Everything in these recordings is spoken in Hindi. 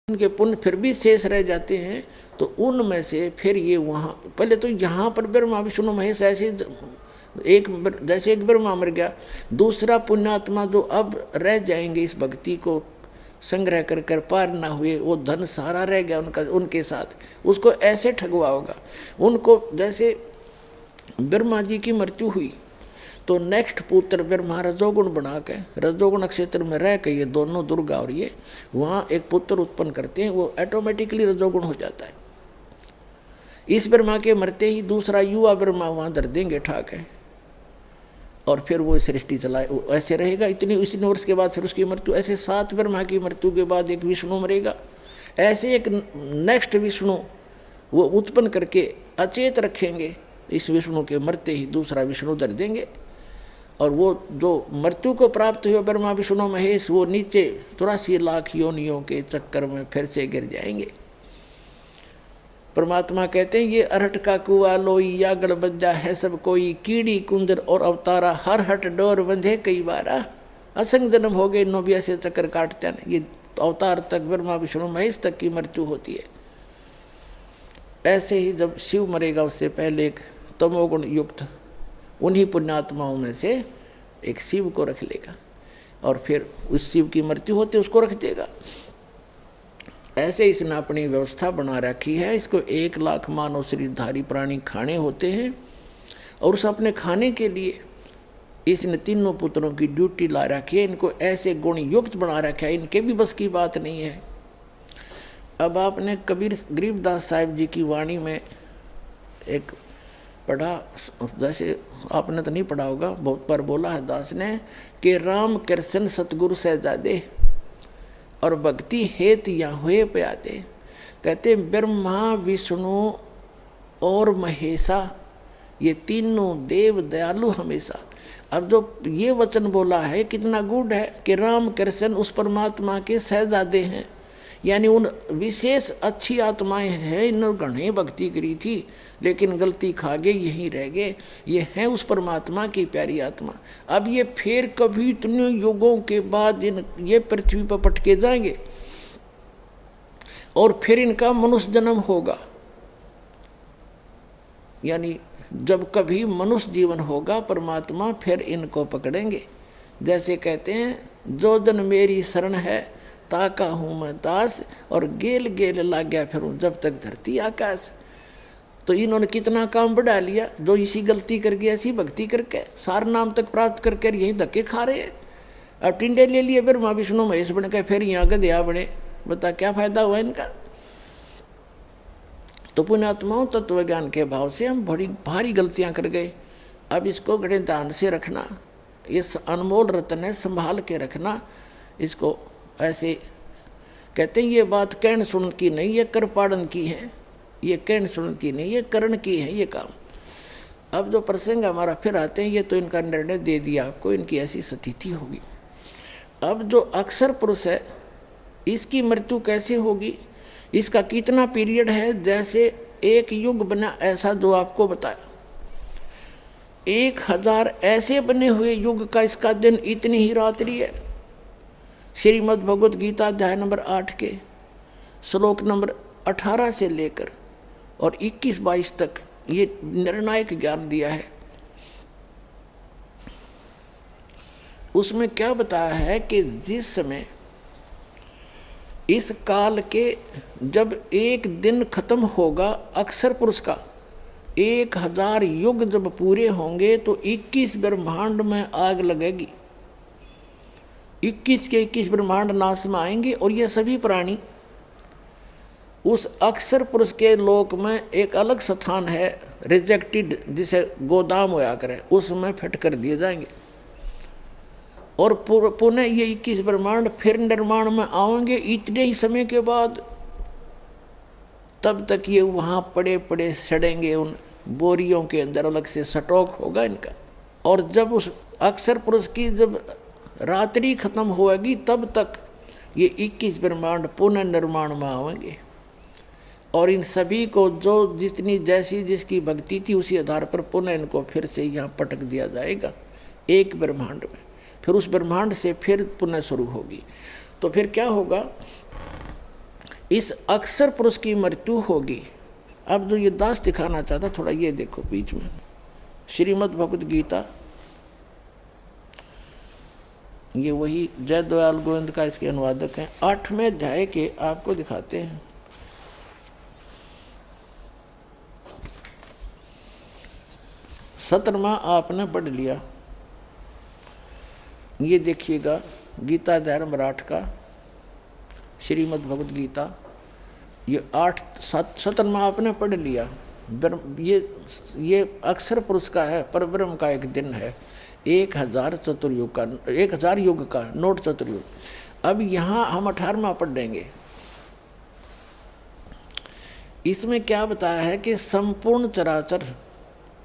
उनके पुण्य फिर भी शेष रह जाते हैं, तो उनमें से फिर ये वहाँ पहले तो यहाँ पर ब्रह्मा विष्णु महेश ऐसे एक, जैसे एक ब्रह्मा मर गया, दूसरा पुण्यात्मा जो अब रह जाएंगे इस भक्ति को संग्रह कर कर पार ना हुए, वो धन सारा रह गया उनका, उनके साथ उसको ऐसे ठगवा होगा उनको। जैसे ब्रह्मा जी की मृत्यु हुई तो नेक्स्ट पुत्र ब्रह्मा रजोगुण बना के रजोगुण नक्षत्र में रह के ये दोनों दुर्गा और ये वहाँ एक पुत्र उत्पन्न करते हैं, वो ऑटोमेटिकली रजोगुण हो जाता है। इस ब्रह्मा के मरते ही दूसरा युवा ब्रह्मा वहाँ धर देंगे ठाक है, और फिर वो सृष्टि चलाए, ऐसे रहेगा इतनी वर्ष के बाद फिर उसकी मृत्यु। ऐसे 7 ब्रह्मा की मृत्यु के बाद एक विष्णु मरेगा, ऐसे एक नेक्स्ट विष्णु वो उत्पन्न करके अचेत रखेंगे, इस विष्णु के मरते ही दूसरा विष्णु धर देंगे, और वो जो मृत्यु को प्राप्त हुए ब्रह्मा विष्णु महेश वो नीचे 84 लाख योनियों के चक्कर में फिर से गिर जाएंगे। परमात्मा कहते हैं ये अरहट का कुआ लोई या गड़बज्जा है सब कोई, कीड़ी कुंदर और अवतारा हर हट डोर बंधे कई बारा, असंग जन्म हो गए 89 चक्कर काटते हैं। ये अवतार तक ब्रह्मा विष्णु महेश तक की मृत्यु होती है। ऐसे ही जब शिव मरेगा उससे पहले एक तमोगुण युक्त उन्हीं पुण्यात्माओं में से एक शिव को रख लेगा, और फिर उस शिव की मृत्यु होते उसको रख देगा। ऐसे इसने अपनी व्यवस्था बना रखी है। इसको 1 लाख मानव शरीरधारी प्राणी खाने होते हैं, और उस अपने खाने के लिए इसने तीनों पुत्रों की ड्यूटी ला रखी है। इनको ऐसे गुण युक्त बना रखा है, इनके भी बस की बात नहीं है। अब आपने कबीर गरीबदास साहिब जी की वाणी में एक पढ़ा, जैसे आपने तो नहीं पढ़ा होगा, बहुत बार बोला है दास ने कि राम कृष्ण सतगुरु सहजादे और भक्ति हेत या हुए प्यादे। कहते ब्रह्मा विष्णु और महेशा ये तीनों देव दयालु हमेशा। अब जो ये वचन बोला है कितना गूढ़ है कि राम कृष्ण उस परमात्मा के सहजादे हैं, यानी उन विशेष अच्छी आत्माएं हैं, इन्होंने घने भक्ति करी थी लेकिन गलती खा गए, यहीं रह गए, ये हैं उस परमात्मा की प्यारी आत्मा। अब ये फिर कभी इतने युगों के बाद ये पृथ्वी पर पटके जाएंगे और फिर इनका मनुष्य जन्म होगा, यानी जब कभी मनुष्य जीवन होगा परमात्मा फिर इनको पकड़ेंगे। जैसे कहते हैं जो जन मेरी शरण है ताका हूँ मैं दास, और गेल गेल लाग गया फिर जब तक धरती आकाश। तो इन्होंने कितना काम बढ़ा लिया, जो इसी गलती करके ऐसी भक्ति करके सार नाम तक प्राप्त करके यहीं धक्के खा रहे हैं। अब टिंडे ले लिए ब्रह्मा विष्णु महेश बन के, फिर यहाँ गधया बने, बता क्या फायदा हुआ इनका। तो पुण्यात्माओं तत्व ज्ञान के भाव से हम बड़ी भारी गलतियाँ कर गए। अब इसको बड़े ध्यान से रखना, ये अनमोल रत्न है, संभाल के रखना इसको। ऐसे कहते हैं ये बात कहन सुन की नहीं, ये कर पाड़न की है, ये कहन सुन की नहीं, ये करण की है ये काम। अब जो प्रसंग हमारा फिर आते हैं, ये तो इनका निर्णय दे दिया आपको, इनकी ऐसी स्थिति होगी। अब जो अक्षर पुरुष है इसकी मृत्यु कैसे होगी, इसका कितना पीरियड है, जैसे एक युग बना ऐसा जो आपको बताया, 1000 ऐसे बने हुए युग का इसका दिन इतनी ही रात्रि है। श्रीमद् भगवत गीता अध्याय नंबर 8 के श्लोक नंबर 18 से लेकर और 21-22 तक ये निर्णायक ज्ञान दिया है। उसमें क्या बताया है कि जिस समय इस काल के जब एक दिन खत्म होगा अक्षर पुरुष का, 1000 युग जब पूरे होंगे तो 21 ब्रह्मांड में आग लगेगी, 21 के 21 ब्रह्मांड नाश में आएंगे, और ये सभी प्राणी उस अक्षर पुरुष के लोक में एक अलग स्थान है रिजेक्टेड, जिसे गोदाम होया करे, उसमें फिट कर दिए जाएंगे, और पुनः ये 21 ब्रह्मांड फिर निर्माण में आएंगे इतने ही समय के बाद। तब तक ये वहाँ पड़े पड़े सड़ेंगे, उन बोरियों के अंदर अलग से स्टॉक होगा इनका। और जब उस अक्षर पुरुष की जब रात्रि खत्म होगी तब तक ये 21 ब्रह्मांड पुनः निर्माण में आएंगे, और इन सभी को जो जितनी जैसी जिसकी भक्ति थी उसी आधार पर पुनः इनको फिर से यहाँ पटक दिया जाएगा एक ब्रह्मांड में, फिर उस ब्रह्मांड से फिर पुनः शुरू होगी। तो फिर क्या होगा, इस अक्षर पुरुष की मृत्यु होगी। अब जो ये दास दिखाना चाहता, थोड़ा ये देखो बीच में, श्रीमद् भगवद गीता, ये वही जयदयाल गोविंद का इसके अनुवादक हैं। 8वें अध्याय के आपको दिखाते हैं। सत्रहवां आपने पढ़ लिया, ये देखिएगा गीता अध्याय नंबर 8 का, श्रीमद् भगवद गीता, ये 17वां आपने पढ़ लिया। ये अक्षर पुरुष का है, परब्रह्म का एक दिन है, 1000 चतुर्युग का, 1000 युग का, नोट चतुर्युग। अब यहाँ हम 18वां पढ़ेंगे। इसमें क्या बताया है कि संपूर्ण चराचर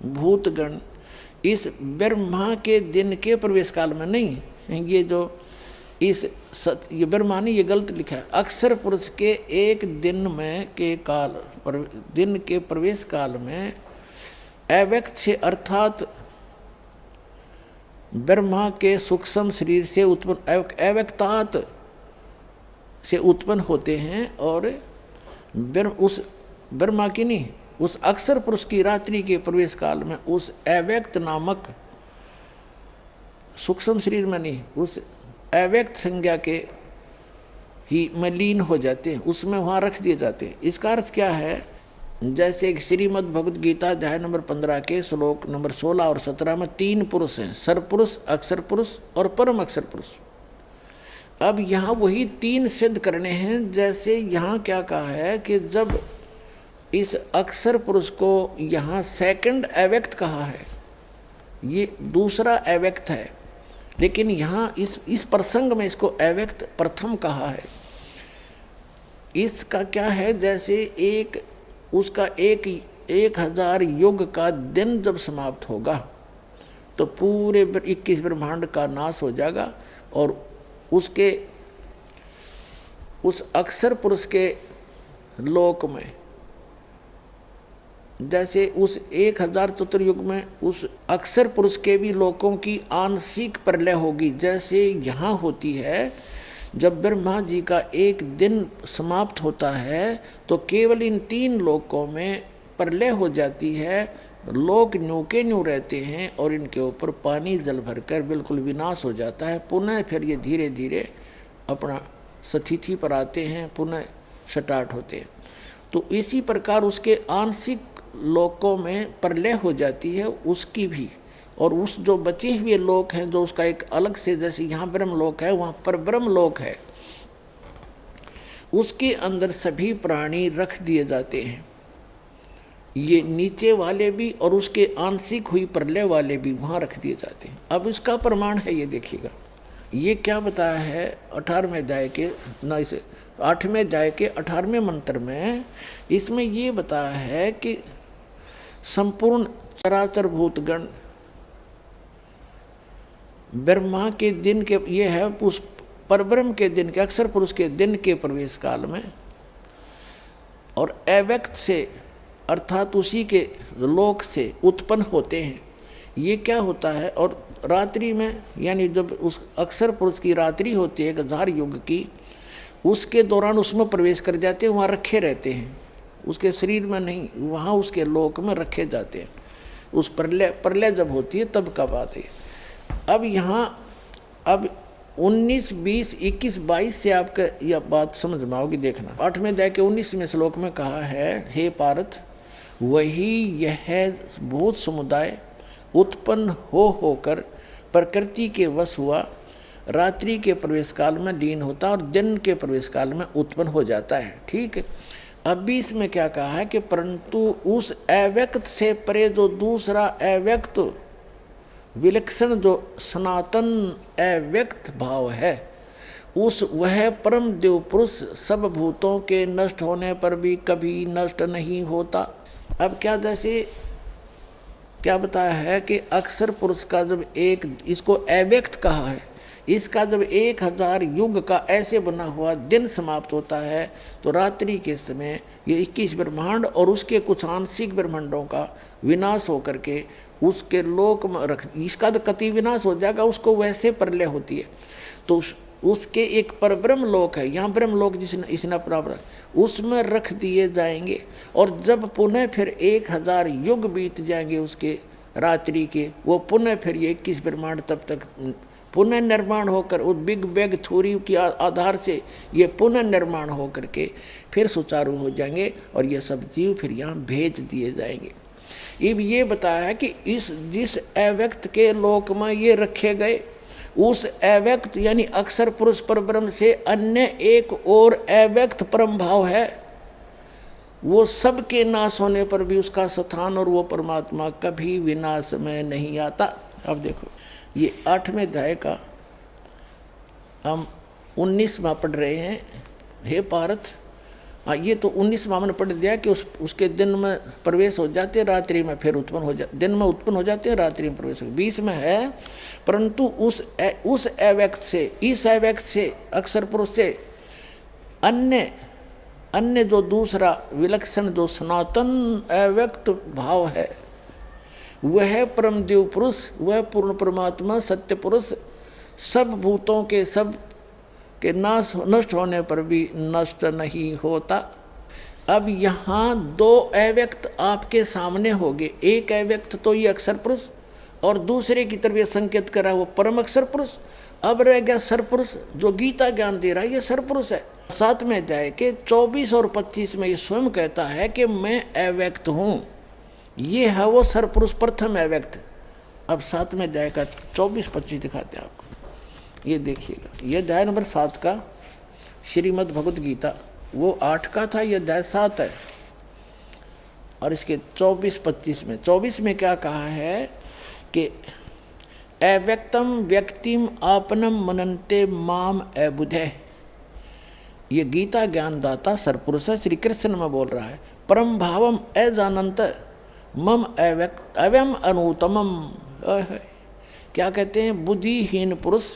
भूतगण इस ब्रह्मा के दिन के प्रवेश काल में नहीं, ये जो ये ब्रह्मा नहीं, ये गलत लिखा है, अक्षर पुरुष के एक दिन में के काल दिन के प्रवेश काल में अव्यक्त से, अर्थात ब्रह्मा के सूक्ष्म शरीर से उत्पन्न, अव्यक्तात से उत्पन्न होते हैं। और उस ब्रह्मा की नहीं, उस अक्षर पुरुष की रात्रि के प्रवेश काल में उस अव्यक्त नामक सूक्ष्म शरीर में नहीं, उस अव्यक्त संज्ञा के ही में लीन हो जाते हैं, उसमें वहाँ रख दिए जाते हैं। इसका अर्थ क्या है? जैसे श्रीमद् भगवद गीता अध्याय नंबर 15 के श्लोक नंबर 16 और 17 में 3 पुरुष हैं, सरपुरुष, अक्षर पुरुष और परम अक्षर पुरुष। अब यहाँ वही 3 सिद्ध करने हैं। जैसे यहाँ क्या कहा है कि जब इस अक्षर पुरुष को यहाँ सेकंड अव्यक्त कहा है, ये दूसरा अव्यक्त है, लेकिन यहाँ इस प्रसंग में इसको अव्यक्त प्रथम कहा है। इसका क्या है? जैसे उसका 1000 युग का दिन जब समाप्त होगा तो पूरे 21 ब्रह्मांड का नाश हो जाएगा, और उस अक्षर पुरुष के लोक में, जैसे उस 1000 चतुर्युग में उस अक्षर पुरुष के भी लोकों की आंशिक प्रलय होगी। जैसे यहाँ होती है, जब ब्रह्मा जी का एक दिन समाप्त होता है तो केवल इन 3 लोकों में प्रलय हो जाती है, लोक न्यू के न्यू रहते हैं और इनके ऊपर पानी जल भरकर बिल्कुल विनाश हो जाता है। पुनः फिर ये धीरे धीरे अपना स्थिति पर आते हैं, पुनः स्टार्ट होते हैं। तो इसी प्रकार उसके आंशिक लोकों में प्रलय हो जाती है उसकी भी, और उस जो बचे हुए लोक हैं जो उसका एक अलग से, जैसे यहाँ ब्रह्म लोक है वहाँ पर ब्रह्म लोक है, उसके अंदर सभी प्राणी रख दिए जाते हैं, ये नीचे वाले भी और उसके आंशिक हुई प्रलय वाले भी वहाँ रख दिए जाते हैं। अब इसका प्रमाण है, ये देखिएगा, ये क्या बताया है 18वें अध्याय के 8वें अध्याय के 18वें मंत्र में। इसमें ये बताया है कि संपूर्ण चराचर भूतगण ब्रह्मा के दिन के, ये है उस परब्रह्म के दिन के, अक्षर पुरुष के दिन के प्रवेश काल में, और अव्यक्त से अर्थात उसी के लोक से उत्पन्न होते हैं। ये क्या होता है? और रात्रि में, यानी जब उस अक्षर पुरुष की रात्रि होती है 1000 युग की, उसके दौरान उसमें प्रवेश कर जाते हैं, वहाँ रखे रहते हैं, उसके शरीर में नहीं, वहाँ उसके लोक में रखे जाते हैं। उस प्रलय जब होती है तब का बात है। अब यहाँ अब 19, 20, 21, 22 से आपका यह बात समझ में आओगी। देखना 8वें अध्याय के 19वें श्लोक में कहा है, हे पार्थ, वही यह भूत समुदाय उत्पन्न होकर प्रकृति के वश हुआ, रात्रि के प्रवेश काल में लीन होता है और दिन के प्रवेश काल में उत्पन्न हो जाता है। ठीक है। अब भी इसमें क्या कहा है कि परंतु उस अव्यक्त से परे जो दूसरा अव्यक्त विलक्षण जो सनातन अव्यक्त भाव है, वह परम देव पुरुष सब भूतों के नष्ट होने पर भी कभी नष्ट नहीं होता। अब क्या, जैसे क्या बताया है कि अक्षर पुरुष का जब इसको अव्यक्त कहा है, इसका जब 1000 युग का ऐसे बना हुआ दिन समाप्त होता है तो रात्रि के समय ये 21 ब्रह्मांड और उसके कुछ आंशिक ब्रह्मांडों का विनाश होकर के उसके लोक में इसका तो कति विनाश हो जाएगा, उसको वैसे प्रलय होती है। तो उसके एक परब्रह्म लोक है, यहाँ ब्रह्म लोक जिसने इसने प्राप्त, उसमें रख दिए जाएंगे। और जब पुनः फिर 1000 युग बीत जाएंगे उसके रात्रि के, वो पुनः फिर ये 21 ब्रह्मांड तब तक पुनः निर्माण होकर उस बिग बैग थ्योरी के आधार से ये पुनः निर्माण होकर के फिर सुचारू हो जाएंगे और ये सब जीव फिर यहाँ भेज दिए जाएंगे। अब ये बताया है कि इस जिस अव्यक्त के लोक में ये रखे गए, उस अव्यक्त यानी अक्षर पुरुष परब्रह्म से अन्य एक और अव्यक्त परम भाव है, वो सबके नाश होने पर भी उसका स्थान और वो परमात्मा कभी विनाश में नहीं आता। अब देखो ये 8वें अध्याय का हम 19वां पढ़ रहे हैं। हे पार्थ, ये तो 19वां मैंने पढ़ दिया कि उसके दिन में प्रवेश हो जाते, रात्रि में फिर उत्पन्न हो जाते, दिन में उत्पन्न हो जाते हैं, रात्रि में प्रवेश हो। 20 में है, परंतु उस अव्यक्त से, इस अव्यक्त से, अक्षर पुरुष से अन्य जो दूसरा विलक्षण जो सनातन अव्यक्त भाव है, वह परमदेव पुरुष, वह पूर्ण परमात्मा सत्य पुरुष सब भूतों के सब के नष्ट होने पर भी नष्ट नहीं होता। अब यहाँ 2 अव्यक्त आपके सामने हो गए, एक अव्यक्त तो ये अक्षर पुरुष और दूसरे की तरफ ये संकेत करा वो परम अक्षर पुरुष। अब रह गया सरपुरुष जो गीता ज्ञान दे रहा है, ये सरपुरुष है। 7वें अध्याय के 24 और 25 में ये स्वयं कहता है कि मैं अव्यक्त हूँ, ये है वो सरपुरुष प्रथम अव्यक्त। अब 7वें अध्याय का 24-25 दिखाते हैं आपको, ये देखिएगा। ये अध्याय नंबर 7 का श्रीमद् भगवत गीता, वो 8 का था, ये अध्याय 7 है। और इसके 24-25 में क्या कहा है कि अव्यक्तम व्यक्तिम आपनम मनन्ते माम अबुधे। ये गीता ज्ञानदाता सरपुरुष है, श्री कृष्ण में बोल रहा है। परम भावम अजानंत मम अव्यम अनुतमम। क्या कहते हैं? बुद्धिहीन पुरुष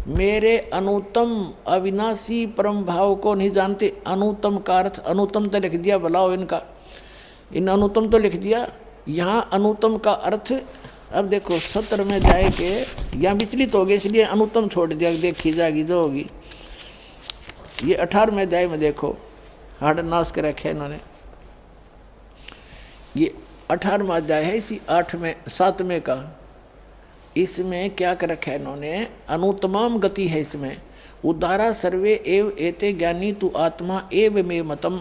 मेरे अनुतम अविनाशी परम भाव को नहीं जानते। अनुतम का अर्थ, अनुतम तो लिख दिया भलाओ इनका, इन अनुतम तो लिख दिया, यहाँ अनुतम का अर्थ। अब देखो 17 में जाए के यहाँ विचलित हो गए, इसलिए अनुतम छोड़ दिया, देखी जाएगी जो होगी। ये 18वें अध्याय में देखो हाड़ नाश कर रखे इन्होंने। ये 18वां अध्याय है इसी 7वें का। इसमें क्या कर रखा है इन्होंने? अनुतमाम गति है इसमें। उदारा सर्वे एव एते ज्ञानी तु आत्मा एव मे मतम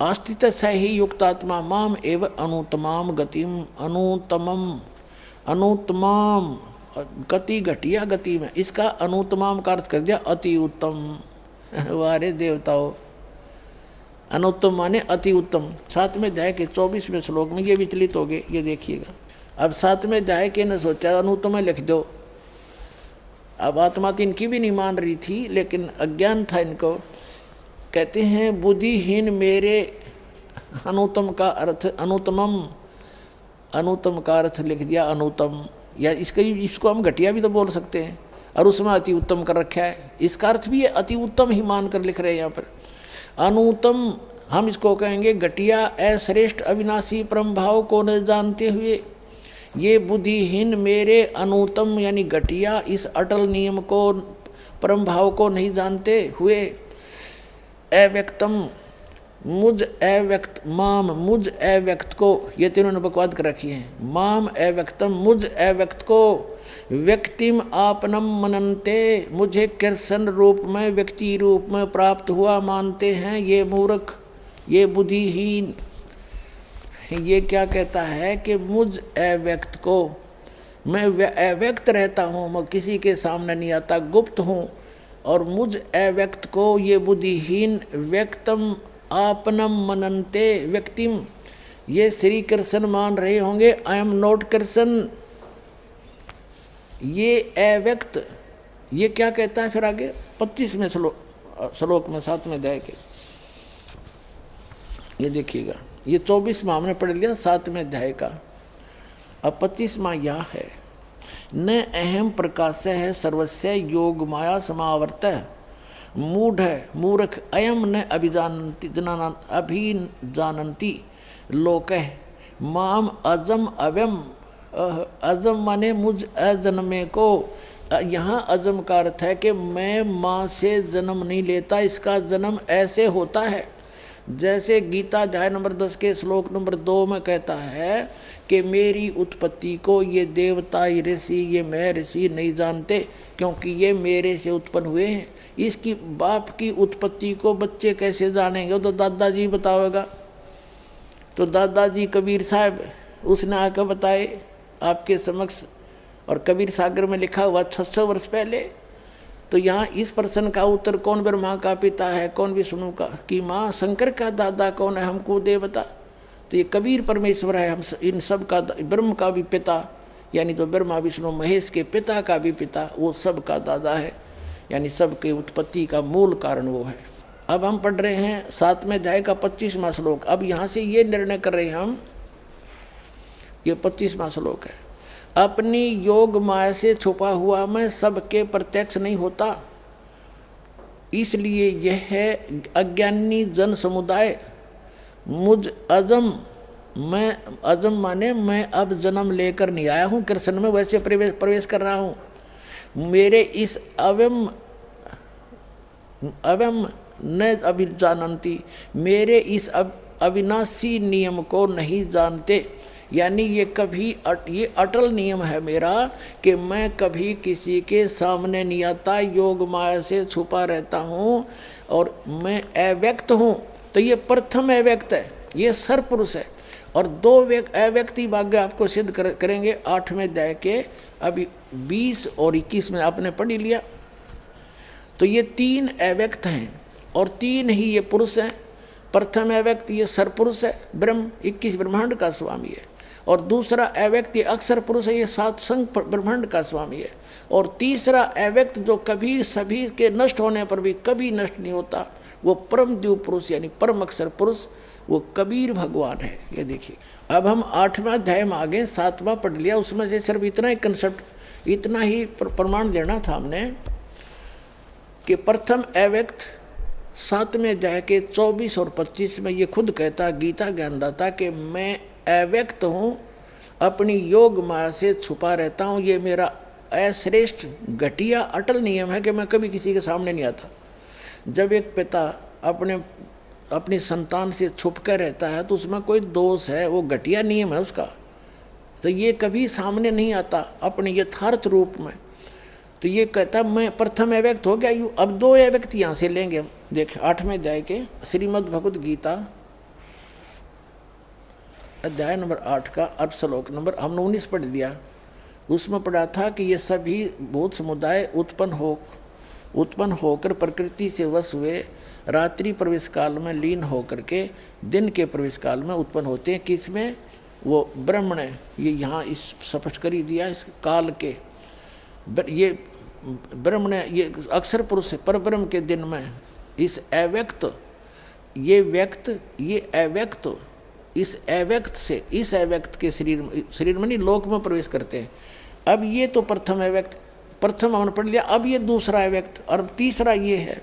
आस्थित स ही युक्तात्मा माम एव अनुतमाम गतिम। अनुतमाम गति घटिया गति में, इसका अनुतमाम का अर्थ कर दिया अति उत्तम। वारे देवताओं, अनुत्तम माने अति उत्तम। 7वें अध्याय के 24वें श्लोक में ये विचलित हो गए, ये देखिएगा। अब 7वें अध्याय के ने सोचा अनुत्तम लिख दो। अब आत्मा तो इनकी भी नहीं मान रही थी, लेकिन अज्ञान था इनको। कहते हैं बुद्धिहीन मेरे, अनुत्तम का अर्थ अनुत्तमम, अनुत्तम का अर्थ लिख दिया अनुत्तम, या इसको हम घटिया भी तो बोल सकते हैं, और उसमें अति उत्तम कर रखा है। इसका अर्थ भी अति उत्तम ही मान कर लिख रहे हैं यहाँ पर। अनुत्तम हम इसको कहेंगे घटिया, अश्रेष्ठ, अविनाशी परम भाव को न जानते हुए ये बुद्धिहीन मेरे अनुत्तम यानी घटिया इस अटल नियम को, परम भाव को नहीं जानते हुए अव्यक्तम मुझ अव्यक्त माम, मुझ अव्यक्त को, ये तीनों ने बकवाद कर रखी है। माम अव्यक्तम, मुझ अव्यक्त को व्यक्तिम आपनम मनन्ते, मुझे कृष्ण रूप में, व्यक्ति रूप में प्राप्त हुआ मानते हैं ये मूर्ख, ये बुद्धिहीन। ये क्या कहता है कि मुझ अव्यक्त को, मैं अव्यक्त रहता हूँ, मैं किसी के सामने नहीं आता, गुप्त हूँ, और मुझ अव्यक्त को ये बुद्धिहीन व्यक्तम आपनम मनन्ते व्यक्तिम, ये श्री कृष्ण मान रहे होंगे। I am not Krishna. ये अव्यक्त, ये क्या कहता है फिर आगे 25वें श्लोक में 7वें अध्याय के, ये देखिएगा। ये 24वां हमने पढ़ लिया 7वें अध्याय का। अब 25वां यह है, न अहम प्रकाश है सर्वस्य योग माया समावर्त मूढ़ मूर्ख अयम न अभिजानन्ति लोक माम अजम अव्यम। अजम माने मुझ अजन्मे को, यहाँ अजम का अर्थ है कि मैं माँ से जन्म नहीं लेता, इसका जन्म ऐसे होता है जैसे गीता अध्याय नंबर 10 के श्लोक नंबर 2 में कहता है कि मेरी उत्पत्ति को ये देवता, ये ऋषि, ये मैं ऋषि नहीं जानते, क्योंकि ये मेरे से उत्पन्न हुए हैं। इसकी बाप की उत्पत्ति को बच्चे कैसे जानेंगे? तो दादाजी बतावेगा। तो दादाजी कबीर साहब उसने आकर बताए आपके समक्ष, और कबीर सागर में लिखा हुआ 600 वर्ष पहले। तो यहाँ इस प्रश्न का उत्तर कौन ब्रह्मा का पिता है, कौन विष्णु का की माँ, शंकर का दादा कौन है, हमको दे बता। तो ये कबीर परमेश्वर है, हम इन सब का, ब्रह्म का भी पिता, यानी तो ब्रह्मा विष्णु महेश के पिता का भी पिता, वो सब का दादा है, यानी सबके उत्पत्ति का मूल कारण वो है। अब हम पढ़ रहे हैं 7वें अध्याय का 25वां श्लोक। अब यहाँ से ये निर्णय कर रहे हैं हम, ये 25वां श्लोक है, अपनी योग माया से छुपा हुआ मैं सबके प्रत्यक्ष नहीं होता, इसलिए यह है अज्ञानी जन समुदाय मुझ अजम, मैं अजम माने मैं अब जन्म लेकर नहीं आया हूँ कृष्ण में, वैसे प्रवेश कर रहा हूँ। मेरे इस अवयम न अभिजानंती, मेरे इस अविनाशी नियम को नहीं जानते, यानी ये कभी ये अटल नियम है मेरा कि मैं कभी किसी के सामने नहीं आता, योग माया से छुपा रहता हूँ और मैं अव्यक्त हूँ। तो ये प्रथम अव्यक्त है, ये सरपुरुष है। और 2 अव्यक्ति भाग्य आपको सिद्ध करेंगे 8वें अध्याय के अभी 20 और 21 में आपने पढ़ ही लिया। तो ये 3 अव्यक्त हैं और 3 ही ये पुरुष हैं। प्रथम अव्यक्त ये सरपुरुष है, ब्रह्म 21 ब्रह्मांड का स्वामी है, और दूसरा अव्यक्त ये अक्षर पुरुष है, ये 7 संग ब्रह्मांड का स्वामी है, और तीसरा अव्यक्त जो कभी सभी के नष्ट होने पर भी कभी नष्ट नहीं होता, वो परम द्वीप पुरुष यानी परम अक्षर पुरुष, वो कबीर भगवान है। ये देखिए, अब हम 8वां अध्याय में आगे 7वां पढ़ लिया, उसमें से सिर्फ इतना ही कंसेप्ट, इतना ही प्रमाण लेना था हमने कि प्रथम अव्यक्त 7वें अध्याय के 24 और 25 में ये खुद कहता गीता ज्ञानदाता कि मैं अव्यक्त हूँ, अपनी योग माया से छुपा रहता हूँ। ये मेरा अश्रेष्ठ घटिया अटल नियम है कि मैं कभी किसी के सामने नहीं आता। जब एक पिता अपनी संतान से छुप कर रहता है तो उसमें कोई दोष है, वो घटिया नियम है उसका। तो ये कभी सामने नहीं आता अपने यथार्थ रूप में। तो ये कहता मैं प्रथम अव्यक्त हो गया यूँ। अब 2 अव्यक्त यहाँ से लेंगे हम। देख 8वें अध्याय के श्रीमद् भगवद गीता अध्याय नंबर 8 का अर्थ श्लोक नंबर हमने 19 पढ़ दिया। उसमें पढ़ा था कि ये सभी भूत समुदाय उत्पन्न होकर प्रकृति से वश हुए, रात्रि प्रवेश काल में लीन होकर के दिन के प्रवेश काल में उत्पन्न होते हैं। किसमें? वो ब्रह्म ने ये यहाँ इस स्पष्ट कर ही दिया, इस काल के ये ब्रह्म ने ये अक्षर पुरुष पर ब्रह्म के दिन में इस अव्यक्त ये व्यक्त ये अव्यक्त इस अव्यक्त से इस अव्यक्त के शरीर में नहीं लोक में प्रवेश करते हैं। अब ये तो प्रथम अव्यक्त, प्रथम हमने पढ़ लिया। अब ये दूसरा अव्यक्त और तीसरा ये है।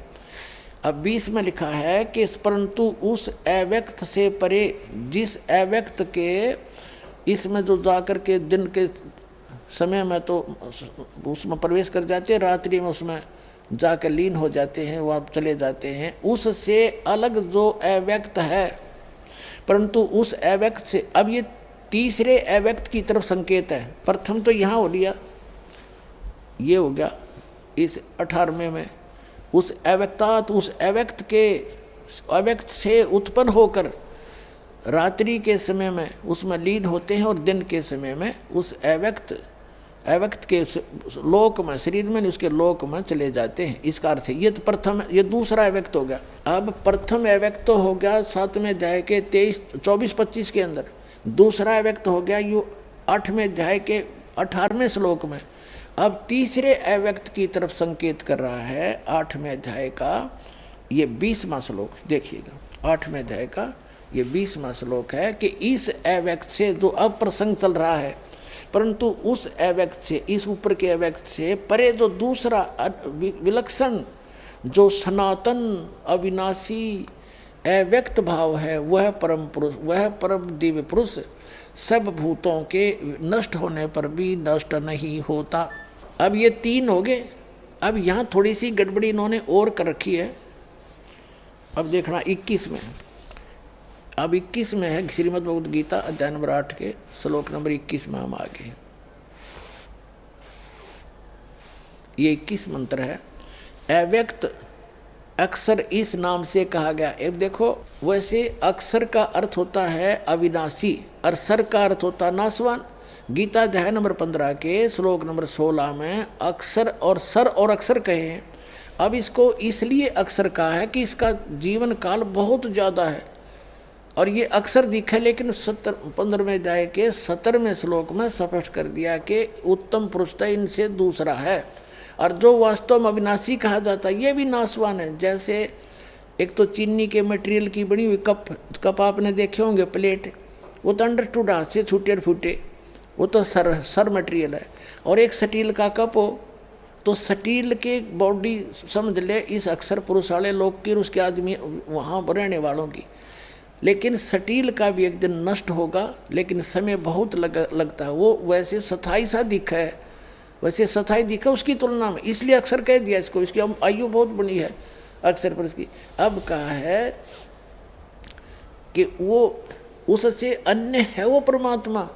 अब 20 में लिखा है कि परंतु उस अव्यक्त से परे, जिस अव्यक्त के इसमें जो जाकर के दिन के समय में तो उसमें प्रवेश कर जाते हैं, रात्रि में उसमें जाकर लीन हो जाते हैं, वहाँ चले जाते हैं, उससे अलग जो अव्यक्त है, परंतु उस अव्यक्त से अब ये तीसरे अव्यक्त की तरफ संकेत है। प्रथम तो यहाँ हो लिया, ये हो गया इस 18वें में उस अव्यक्तात्, उस अव्यक्त के अव्यक्त से उत्पन्न होकर रात्रि के समय में उसमें लीन होते हैं और दिन के समय में उस अव्यक्त के लोक में, शरीर में उसके लोक में चले जाते हैं। इसका अर्थ है ये तो प्रथम, ये दूसरा अव्यक्त हो गया। अब प्रथम अव्यक्त तो हो गया 7वें अध्याय के 24-25 के अंदर, दूसरा अव्यक्त हो गया यू 8वें अध्याय के 18वें श्लोक में। अब तीसरे अव्यक्त की तरफ संकेत कर रहा है 8वें अध्याय का ये 20वां श्लोक। देखिएगा 8वें अध्याय का ये 20वां श्लोक है कि इस अव्यक्त से जो अब प्रसंग चल रहा है, परंतु उस अव्यक्त से, इस ऊपर के अव्यक्त से परे जो दूसरा विलक्षण जो सनातन अविनाशी अव्यक्त भाव है, वह परम पुरुष, वह परम दिव्य पुरुष सब भूतों के नष्ट होने पर भी नष्ट नहीं होता। अब ये 3 हो गए। अब यहाँ थोड़ी सी गड़बड़ी इन्होंने और कर रखी है। अब देखना 21 में, अब 21 में है श्रीमद् भगवद गीता अध्याय नंबर 8 के श्लोक नंबर 21 में हम आगे। ये 21 मंत्र है। अव्यक्त अक्षर इस नाम से कहा गया। अब देखो, वैसे अक्षर का अर्थ होता है अविनाशी और सर का अर्थ होता है नाशवान। गीता अध्याय नंबर 15 के श्लोक नंबर 16 में अक्षर और सर और अक्षर कहे हैं। अब इसको इसलिए अक्षर कहा है कि इसका जीवन काल बहुत ज़्यादा है और ये अक्षर दिखा, लेकिन 15वें अध्याय के 17वें श्लोक में स्पष्ट कर दिया कि उत्तम पुरुष इनसे दूसरा है। और जो वास्तव में अविनाशी कहा जाता है ये भी नाशवान है। जैसे एक तो चीनी के मटेरियल की बनी हुई कप आपने देखे होंगे, प्लेट, वो तो अंडरस्टूड हाथ से छूटे और फूटे, वो तो सर मटेरियल है। और एक स्टील का कप हो तो स्टील के बॉडी समझ ले इस अक्षर पुरुष वाले लोग की और उसके आदमी वहाँ रहने वालों की। लेकिन स्टील का भी एक दिन नष्ट होगा, लेकिन समय बहुत लगता है। वो वैसे स्थायी सा दिखा है, वैसे स्थायी दिखा उसकी तुलना में, इसलिए अक्षर कह दिया इसको। इसकी आयु बहुत बड़ी है अक्षर पुरुष की। अब कहा है कि वो उससे अन्य है वो परमात्मा,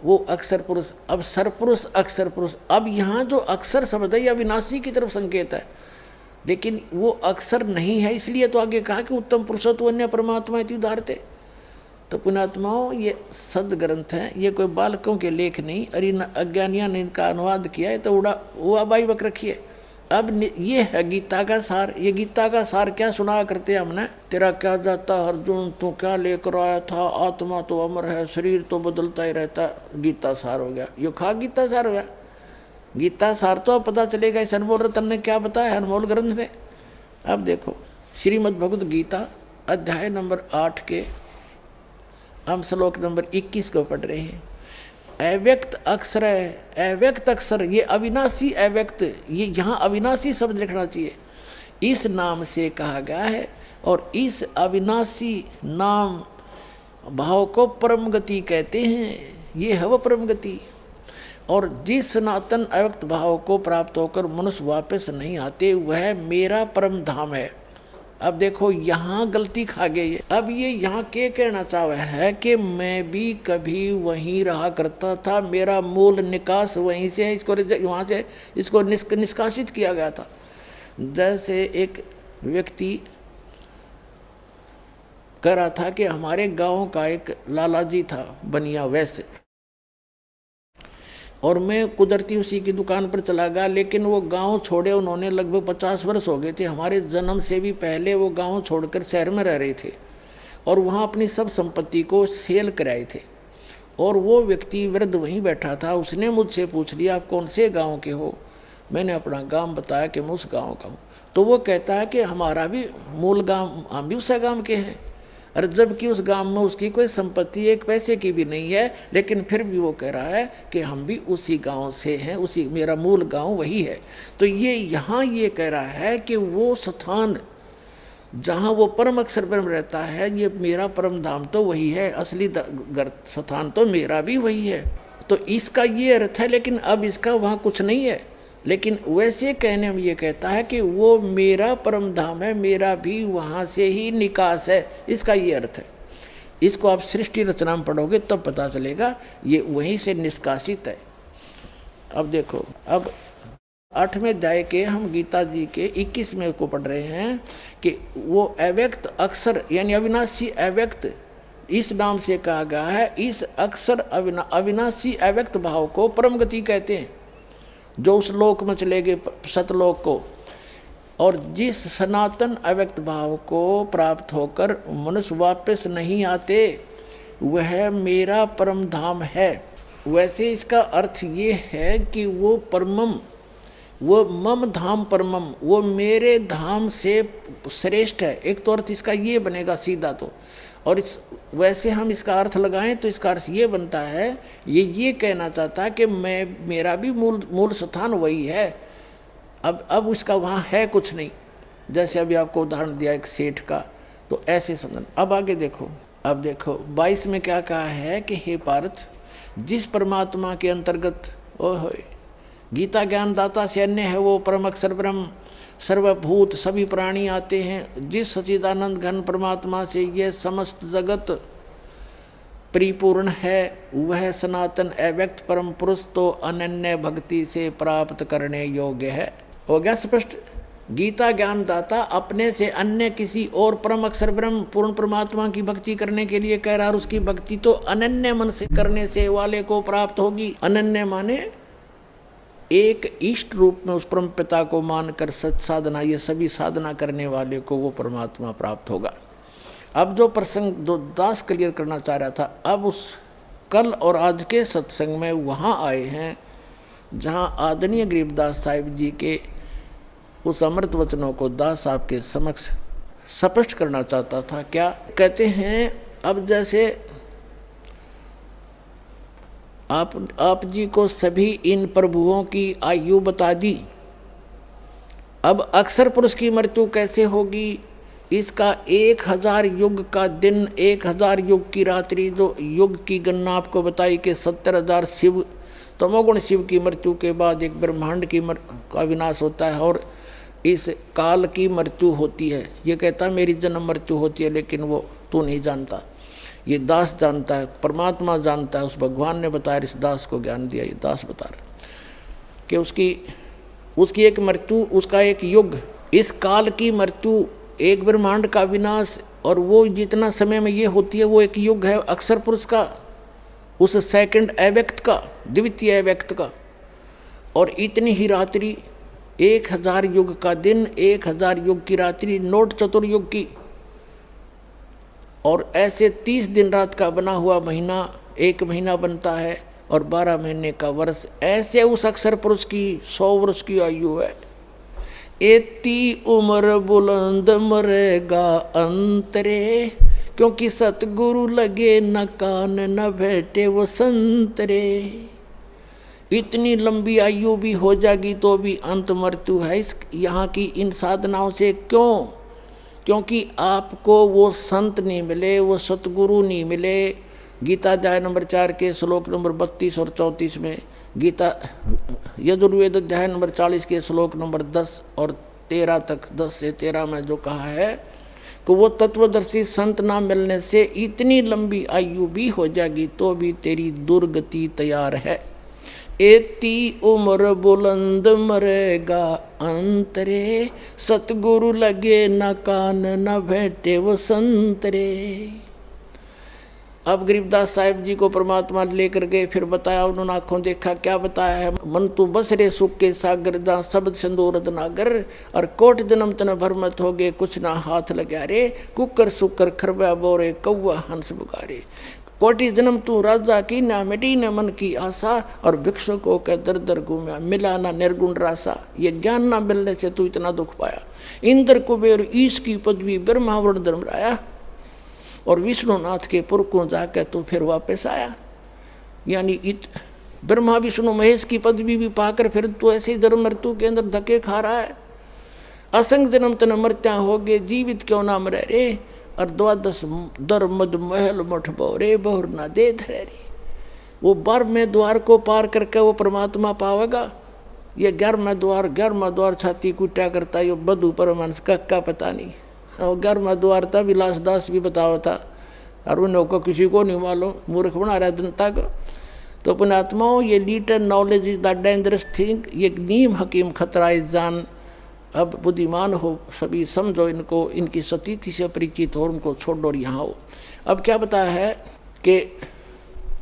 वो अक्षर पुरुष। अब सरपुरुष अक्षर पुरुष, अब यहाँ जो अक्षर शब्द है यह अविनाशी की तरफ संकेत है, लेकिन वो अक्षर नहीं है। इसलिए तो आगे कहा कि उत्तम पुरुष तो अन्य परमात्मा इति उदाहरते। तो पुण्यात्माओं, ये सदग्रंथ है, ये कोई बालकों के लेख नहीं। और इन अज्ञानियों ने इनका अनुवाद किया है तो वो अबाई बक रखी है। अब ये है गीता का सार। ये गीता का सार क्या सुना करते हमने, तेरा क्या जाता अर्जुन, तू क्या लेकर आया था, आत्मा तो अमर है, शरीर तो बदलता ही रहता। गीता सार हो गया, यो खा गीता सार हो गया। गीता सार तो अब पता चलेगा इस अनमोल रतन ने क्या बताया, अनमोल ग्रंथ ने। अब देखो श्रीमद् भगवद गीता अध्याय नंबर 8 के हम श्लोक नंबर 21 को पढ़ रहे हैं। अव्यक्त अक्षर है, अव्यक्त अक्षर, ये अविनाशी अव्यक्त, ये यहाँ अविनाशी शब्द लिखना चाहिए। इस नाम से कहा गया है और इस अविनाशी नाम भाव को परम गति कहते हैं। ये है वो परम गति। और जिस सनातन अव्यक्त भाव को प्राप्त होकर मनुष्य वापस नहीं आते, वह मेरा परम धाम है। अब देखो यहाँ गलती खा गई। अब ये यहाँ के कहना चाह है कि मैं भी कभी वहीं रहा करता था, मेरा मूल निकास वहीं से है, इसको वहाँ से इसको निष्कासित किया गया था। जैसे एक व्यक्ति कह रहा था कि हमारे गांव का एक लाला जी था बनिया वैसे, और मैं कुदरती उसी की दुकान पर चला गया। लेकिन वो गांव छोड़े उन्होंने लगभग 50 वर्ष हो गए थे। हमारे जन्म से भी पहले वो गांव छोड़कर शहर में रह रहे थे और वहाँ अपनी सब संपत्ति को सेल कराए थे। और वो व्यक्ति वृद्ध वहीं बैठा था। उसने मुझसे पूछ लिया, आप कौन से गाँव के हो? मैंने अपना गाँव बताया कि मैं उस गाँव का हूँ। तो वो कहता है कि हमारा भी मूल गाँव, हम भी उस गाँव के हैं। और जबकि उस गांव में उसकी कोई संपत्ति एक पैसे की भी नहीं है, लेकिन फिर भी वो कह रहा है कि हम भी उसी गांव से हैं, उसी मेरा मूल गांव वही है। तो ये यहाँ ये कह रहा है कि वो स्थान जहाँ वो परम अक्षर ब्रह्म रहता है, ये मेरा परम धाम तो वही है, असली स्थान तो मेरा भी वही है। तो इसका ये अर्थ है, लेकिन अब इसका वहाँ कुछ नहीं है। लेकिन वैसे कहने में ये कहता है कि वो मेरा परम धाम है, मेरा भी वहाँ से ही निकास है, इसका ये अर्थ है। इसको आप सृष्टि रचना में पढ़ोगे तब पता चलेगा ये वहीं से निष्कासित है। अब देखो, अब 8वें अध्याय के हम गीता जी के 21वें को पढ़ रहे हैं कि वो अव्यक्त अक्षर यानी अविनाशी अव्यक्त इस नाम से कहा गया है। इस अक्षर अविनाशी अव्यक्त भाव को परम गति कहते हैं, जो उस लोक में चले गए सतलोक को। और जिस सनातन अव्यक्त भाव को प्राप्त होकर मनुष्य वापस नहीं आते, वह मेरा परम धाम है। वैसे इसका अर्थ ये है कि वो परमम, वो मम धाम परमम, वो मेरे धाम से श्रेष्ठ है। एक तो अर्थ इसका ये बनेगा सीधा तो। और इस वैसे हम इसका अर्थ लगाएं तो इसका अर्थ ये बनता है, ये कहना चाहता है कि मेरा भी मूल स्थान वही है। अब उसका वहाँ है कुछ नहीं। जैसे अभी आपको उदाहरण दिया एक सेठ का, तो ऐसे समझना। अब आगे देखो, अब देखो 22 में क्या कहा है कि हे पार्थ, जिस परमात्मा के अंतर्गत गीता ज्ञानदाता से अन्य है वो परम अक्षर ब्रह्म, सर्वभूत सभी प्राणी आते हैं। जिस सच्चिदानंद घन परमात्मा से यह समस्त जगत परिपूर्ण है, वह सनातन अव्यक्त परम पुरुष तो अनन्य भक्ति से प्राप्त करने योग्य है। हो गया स्पष्ट। गीता ज्ञानदाता अपने से अन्य किसी और परम अक्षर ब्रह्म पूर्ण परमात्मा की भक्ति करने के लिए कह रहा, और उसकी भक्ति तो अनन्य मन से करने से वाले को प्राप्त होगी। अनन्य माने एक इष्ट रूप में उस परम पिता को मानकर सत साधना, ये सभी साधना करने वाले को वो परमात्मा प्राप्त होगा। अब जो प्रसंग जो दास क्लियर करना चाह रहा था, अब उस कल और आज के सत्संग में वहाँ आए हैं जहाँ आदरणीय गरीबदास साहिब जी के उस अमृत वचनों को दास साहब के समक्ष स्पष्ट करना चाहता था। क्या कहते हैं, अब जैसे आप जी को सभी इन प्रभुओं की आयु बता दी, अब अक्षर पुरुष की मृत्यु कैसे होगी, इसका 1000 युग का दिन, 1000 युग की रात्रि, जो युग की गणना आपको बताई कि 70,000 शिव तमोगुण शिव की मृत्यु के बाद एक ब्रह्मांड का विनाश होता है और इस काल की मृत्यु होती है। ये कहता मेरी जन्म मृत्यु होती है, लेकिन वो तू नहीं जानता, ये दास जानता है, परमात्मा जानता है। उस भगवान ने बताया, इस दास को ज्ञान दिया। ये दास बता रहा कि उसकी एक मृत्यु, उसका एक युग, इस काल की मृत्यु, एक ब्रह्मांड का विनाश, और वो जितना समय में ये होती है वो एक युग है अक्षर पुरुष का, उस सेकंड अव्यक्त का, द्वितीय अव्यक्त का। और इतनी ही रात्रि, 1000 युग का दिन, 1000 युग की रात्रि, नोट चतुर्युग की, और ऐसे 30 दिन रात का बना हुआ महीना, एक महीना बनता है, और 12 महीने का वर्ष। ऐसे उस अक्षर पुरुष की 100 वर्ष की आयु है। एती उम्र बुलंद मरेगा अंतरे, क्योंकि सतगुरु लगे न कान न बैठे वो संतरे। इतनी लंबी आयु भी हो जाएगी तो भी अंत मृत्यु है इस यहाँ की इन साधनाओं से। क्यों? क्योंकि आपको वो संत नहीं मिले, वो सतगुरु नहीं मिले। गीता अध्याय नंबर 4 के श्लोक नंबर 32 और 34 में, गीता यजुर्वेद अध्याय नंबर 40 के श्लोक नंबर 10 और 13 तक, 10 से 13 में जो कहा है कि वो तत्वदर्शी संत ना मिलने से इतनी लंबी आयु भी हो जाएगी तो भी तेरी दुर्गति तैयार है। एती उम्र बुलंद मरेगा अंतरे, सतगुरु लगे न कान न बैठे वो संतरे। अब गरीबदास साहिब जी को परमात्मा लेकर गए, फिर बताया, उन्होंने आँखों देखा। क्या बताया है? मन तू बसरे सुख के सागर, जहाँ शब्द सिंदूर नागर, और कोट जन्म तन भरमत हो गए, कुछ ना हाथ लगा रे, कुकर सुकर खरबा बोरे, कौआ हंस बुगारे। कोटि जन्म तू राजा की, ना मिटी न मन की आशा, और भिक्षुकों के दर दर घूमया, मिला ना निर्गुण रासा। ये ज्ञान ना मिलने से तू इतना दुख पाया। इंद्र कुबेर ईश की पदवी ब्रह्मावरण धर्मराया, और विष्णुनाथ के पुर को जाकर तो फिर वापस आया। यानी ब्रह्मा विष्णु महेश की पदवी भी पाकर फिर तो ऐसे जन्म मृत्यु के अंदर धक्के खा रहा है। असंग जन्म तन मृत्या हो गए, जीवित क्यों ना मरे रे, और 12 दर मद महल मठ बोरे, बहुर ना दे धरे रे। वो 12वें द्वार को पार करके वो परमात्मा पावेगा। ये 11वां द्वार छाती कुटा करता, ये बधु परमांस का पता नहीं। और 11वां द्वार था, विलास दास भी बतावा था, और उन्हों को किसी को नहीं मालूम, मूर्ख बना रहा जनता को। तो पुण्यात्माओं, ये little knowledge is the dangerous thing, ये नीम हकीम खतरा इस जान। अब बुद्धिमान हो सभी, समझो इनको, इनकी सतीथि से परिचित हो, उनको छोड़ो और यहाँ हो। अब क्या बताया है कि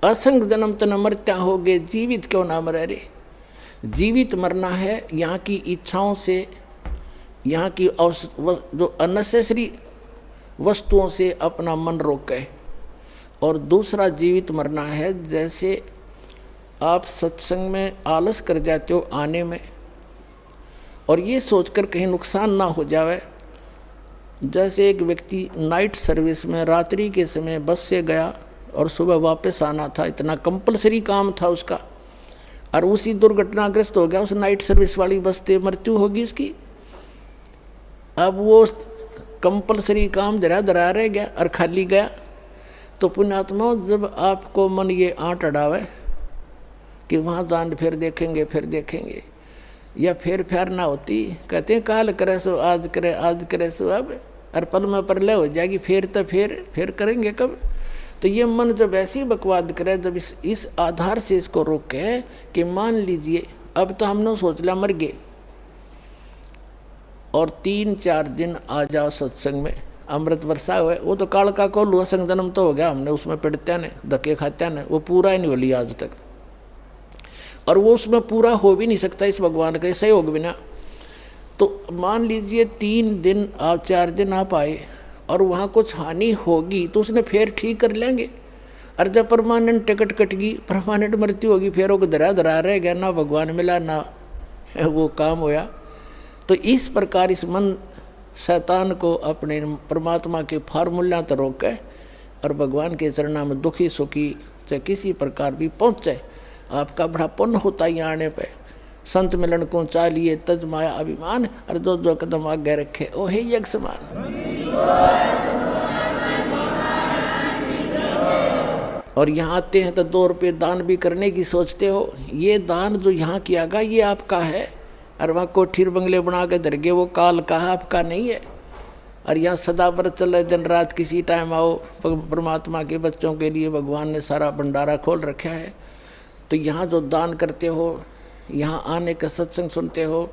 असंग जन्म तन मृत्या हो गए, जीवित क्यों ना मरे रे। जीवित मरना है यहाँ की इच्छाओं से, यहाँ की जो अननेसेसरी वस्तुओं से अपना मन रोके। और दूसरा जीवित मरना है, जैसे आप सत्संग में आलस कर जाते हो आने में, और ये सोचकर कहीं नुकसान ना हो जावे। जैसे एक व्यक्ति नाइट सर्विस में रात्रि के समय बस से गया और सुबह वापस आना था, इतना कंपलसरी काम था उसका, और उसी दुर्घटनाग्रस्त हो गया उस नाइट सर्विस वाली बस से, मृत्यु होगी उसकी। अब वो कंपलसरी काम धरा रह गया और खाली गया। तो पुण्यात्मा, जब आपको मन ये आंट अड़ावे कि वहाँ जान फिर देखेंगे, या फिर ना होती। कहते हैं काल करे सो आज करे, आज करे सो अब, और पल में प्रलय हो जाएगी, फिर करेंगे कब। तो ये मन जब ऐसी बकवाद करे, जब इस आधार से इसको रोके कि मान लीजिए अब तो हमने सोच लिया मर गए, और 3-4 दिन आ जाओ सत्संग में, अमृत वर्षा हुए, वो तो काल का कोल हुआ, संग जन्म तो हो गया, हमने उसमें पिटत्या ने धक्के खात्या ने, वो पूरा ही नहीं हो लिया आज तक, और वो उसमें पूरा हो भी नहीं सकता इस भगवान का सहयोग बिना। तो मान लीजिए 3 दिन आप 4 दिन आप आए और वहाँ कुछ हानि होगी तो उसने फिर ठीक कर लेंगे। और जब परमानेंट टिकट कट गई, परमानेंट मृत्यु होगी, फिर वो धरा रह गया, ना भगवान मिला ना वो काम होया। तो इस प्रकार इस मन शैतान को अपने परमात्मा के फार्मूला तो रोके और भगवान के चरणों में दुखी सुखी चाहे किसी प्रकार भी पहुँचे, आपका बड़ा पुण्य होता ही आने पे। संत मिलन को चालिए तज माया अभिमान, और जो कदम आगे रखे ओ हे यज्ञ समान। और यहाँ आते हैं तो 2 रुपये दान भी करने की सोचते हो, ये दान जो यहाँ किया गया ये आपका है, और वहाँ कोठीर बंगले बना के धर गए, वो काल का आपका नहीं है। और यहाँ सदा व्रत चले, दिन रात किसी टाइम आओ, परमात्मा के बच्चों के लिए भगवान ने सारा भंडारा खोल रखा है। तो यहाँ जो दान करते हो, यहाँ आने का सत्संग सुनते हो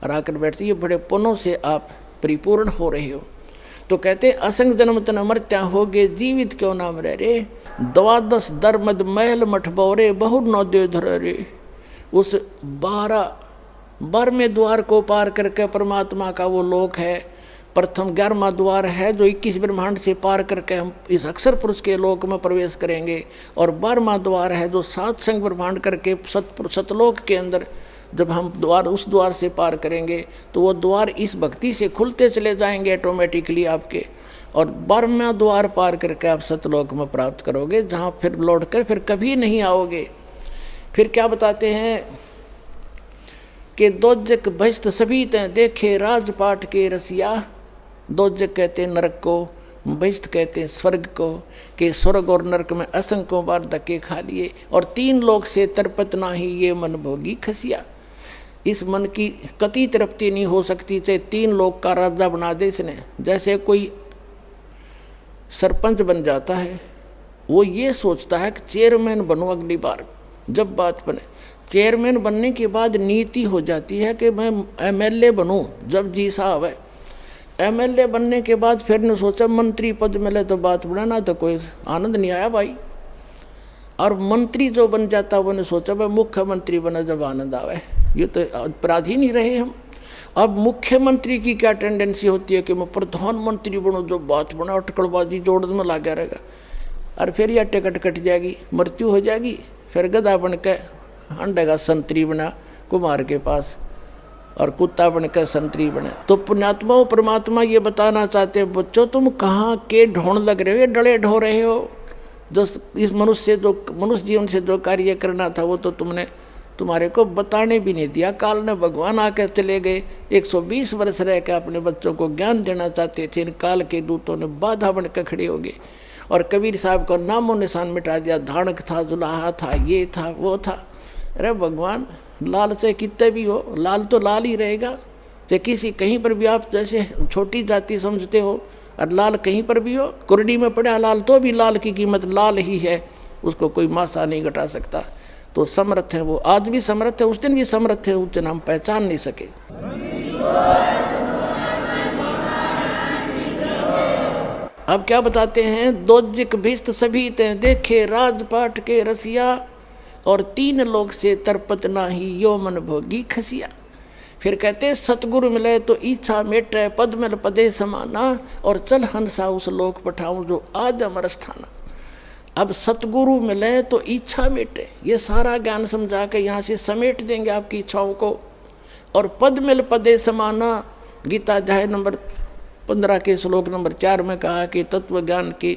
और आकर बैठते, ये बड़े पुण्यों से आप परिपूर्ण हो रहे हो। तो कहते असंग जन्म तन मृत्या होगे, जीवित क्यों नाम रह रे, 12 दर मद महल मठ बोरे, बहु नौ दे धर रे। उस 12वें द्वार को पार करके परमात्मा का वो लोक है, प्रथम 11वां द्वार है जो 21 ब्रह्मांड से पार करके हम इस अक्षर पुरुष के लोक में प्रवेश करेंगे, और 12वां द्वार है जो 7 संग ब्रह्मांड करके सतलोक के अंदर जब हम उस द्वार से पार करेंगे तो वो द्वार इस भक्ति से खुलते चले जाएंगे ऑटोमेटिकली आपके, और 12वां द्वार पार करके आप सतलोक में प्राप्त करोगे, जहाँ फिर लौट कर फिर कभी नहीं आओगे। फिर क्या बताते हैं कि दोजक भस्त सभी तय देखे राजपाट के रसिया। दोजक कहते हैं नरक को, भस्त कहते हैं स्वर्ग को, कि स्वर्ग और नरक में असंख्यों बार धक्के खा लिए, और 3 लोक से तरपत ना ही ये मन भोगी खसिया। इस मन की कति तृप्ति नहीं हो सकती, चाहे 3 लोक का राजा बना दे इसने। जैसे कोई सरपंच बन जाता है, वो ये सोचता है कि चेयरमैन बनूं अगली बार, जब बात बने चेयरमैन बनने के बाद नीति हो जाती है कि मैं MLA बनूं जब जी साहब है। MLA बनने के बाद फिर ने सोचा मंत्री पद मिले तो बात बना, ना तो कोई आनंद नहीं आया भाई। और मंत्री जो बन जाता वो ने सोचा भाई मुख्यमंत्री बना जब आनंद आवे। ये तो अपराधी नहीं रहे हम। अब मुख्यमंत्री की क्या टेंडेंसी होती है कि मैं प्रधानमंत्री बनूं, जो बात बना अटकलबाजी जोड़न में लगा रहेगा, और फिर यह टिकट कट जाएगी, मृत्यु हो जाएगी, फिर गधा बन के अंडेगा संतरी बना कुमार के पास, और कुत्ता बनकर संतरी बने। तो पुण्यात्मा परमात्मा ये बताना चाहते हैं, बच्चों तुम कहाँ के ढोंड लग रहे हो, ये डले ढो रहे हो। जो इस मनुष्य जीवन से जो कार्य करना था वो तो तुम्हारे को बताने भी नहीं दिया। काल ने भगवान आकर चले गए, 120 वर्ष रह के अपने बच्चों को ज्ञान देना चाहते थे, इन काल के दूतों ने बाधा बनकर खड़े हो गए, और कबीर साहब को नामो निशान मिटा दिया। धाणक था, जुलाहा था, ये था वो था। अरे भगवान लाल से कितने भी हो, लाल तो लाल ही रहेगा। चाहे किसी कहीं पर भी आप जैसे छोटी जाति समझते हो, और लाल कहीं पर भी हो, कुरडी में पड़ा लाल तो भी लाल की कीमत लाल ही है, उसको कोई मासा नहीं घटा सकता। तो समर्थ है वो, आज भी समर्थ है, उस दिन भी समर्थ है, उस दिन हम पहचान नहीं सके। अब क्या बताते हैं, दोजिक भिस्त सभी ते देखे राजपाट के रसिया, और 3 लोग से तरपत ना ही यो मन भोगी खसिया। फिर कहते सतगुरु मिले तो इच्छा मेटे, पद मिल पदे समाना, और चल हंसा उस लोक पठाऊं जो आज अमर स्थाना। अब सतगुरु मिले तो इच्छा मेटे, ये सारा ज्ञान समझा के यहाँ से समेट देंगे आपकी इच्छाओं को। और पद मिल पदे समाना, गीता अध्याय नंबर 15 के श्लोक नंबर 4 में कहा कि तत्व ज्ञान की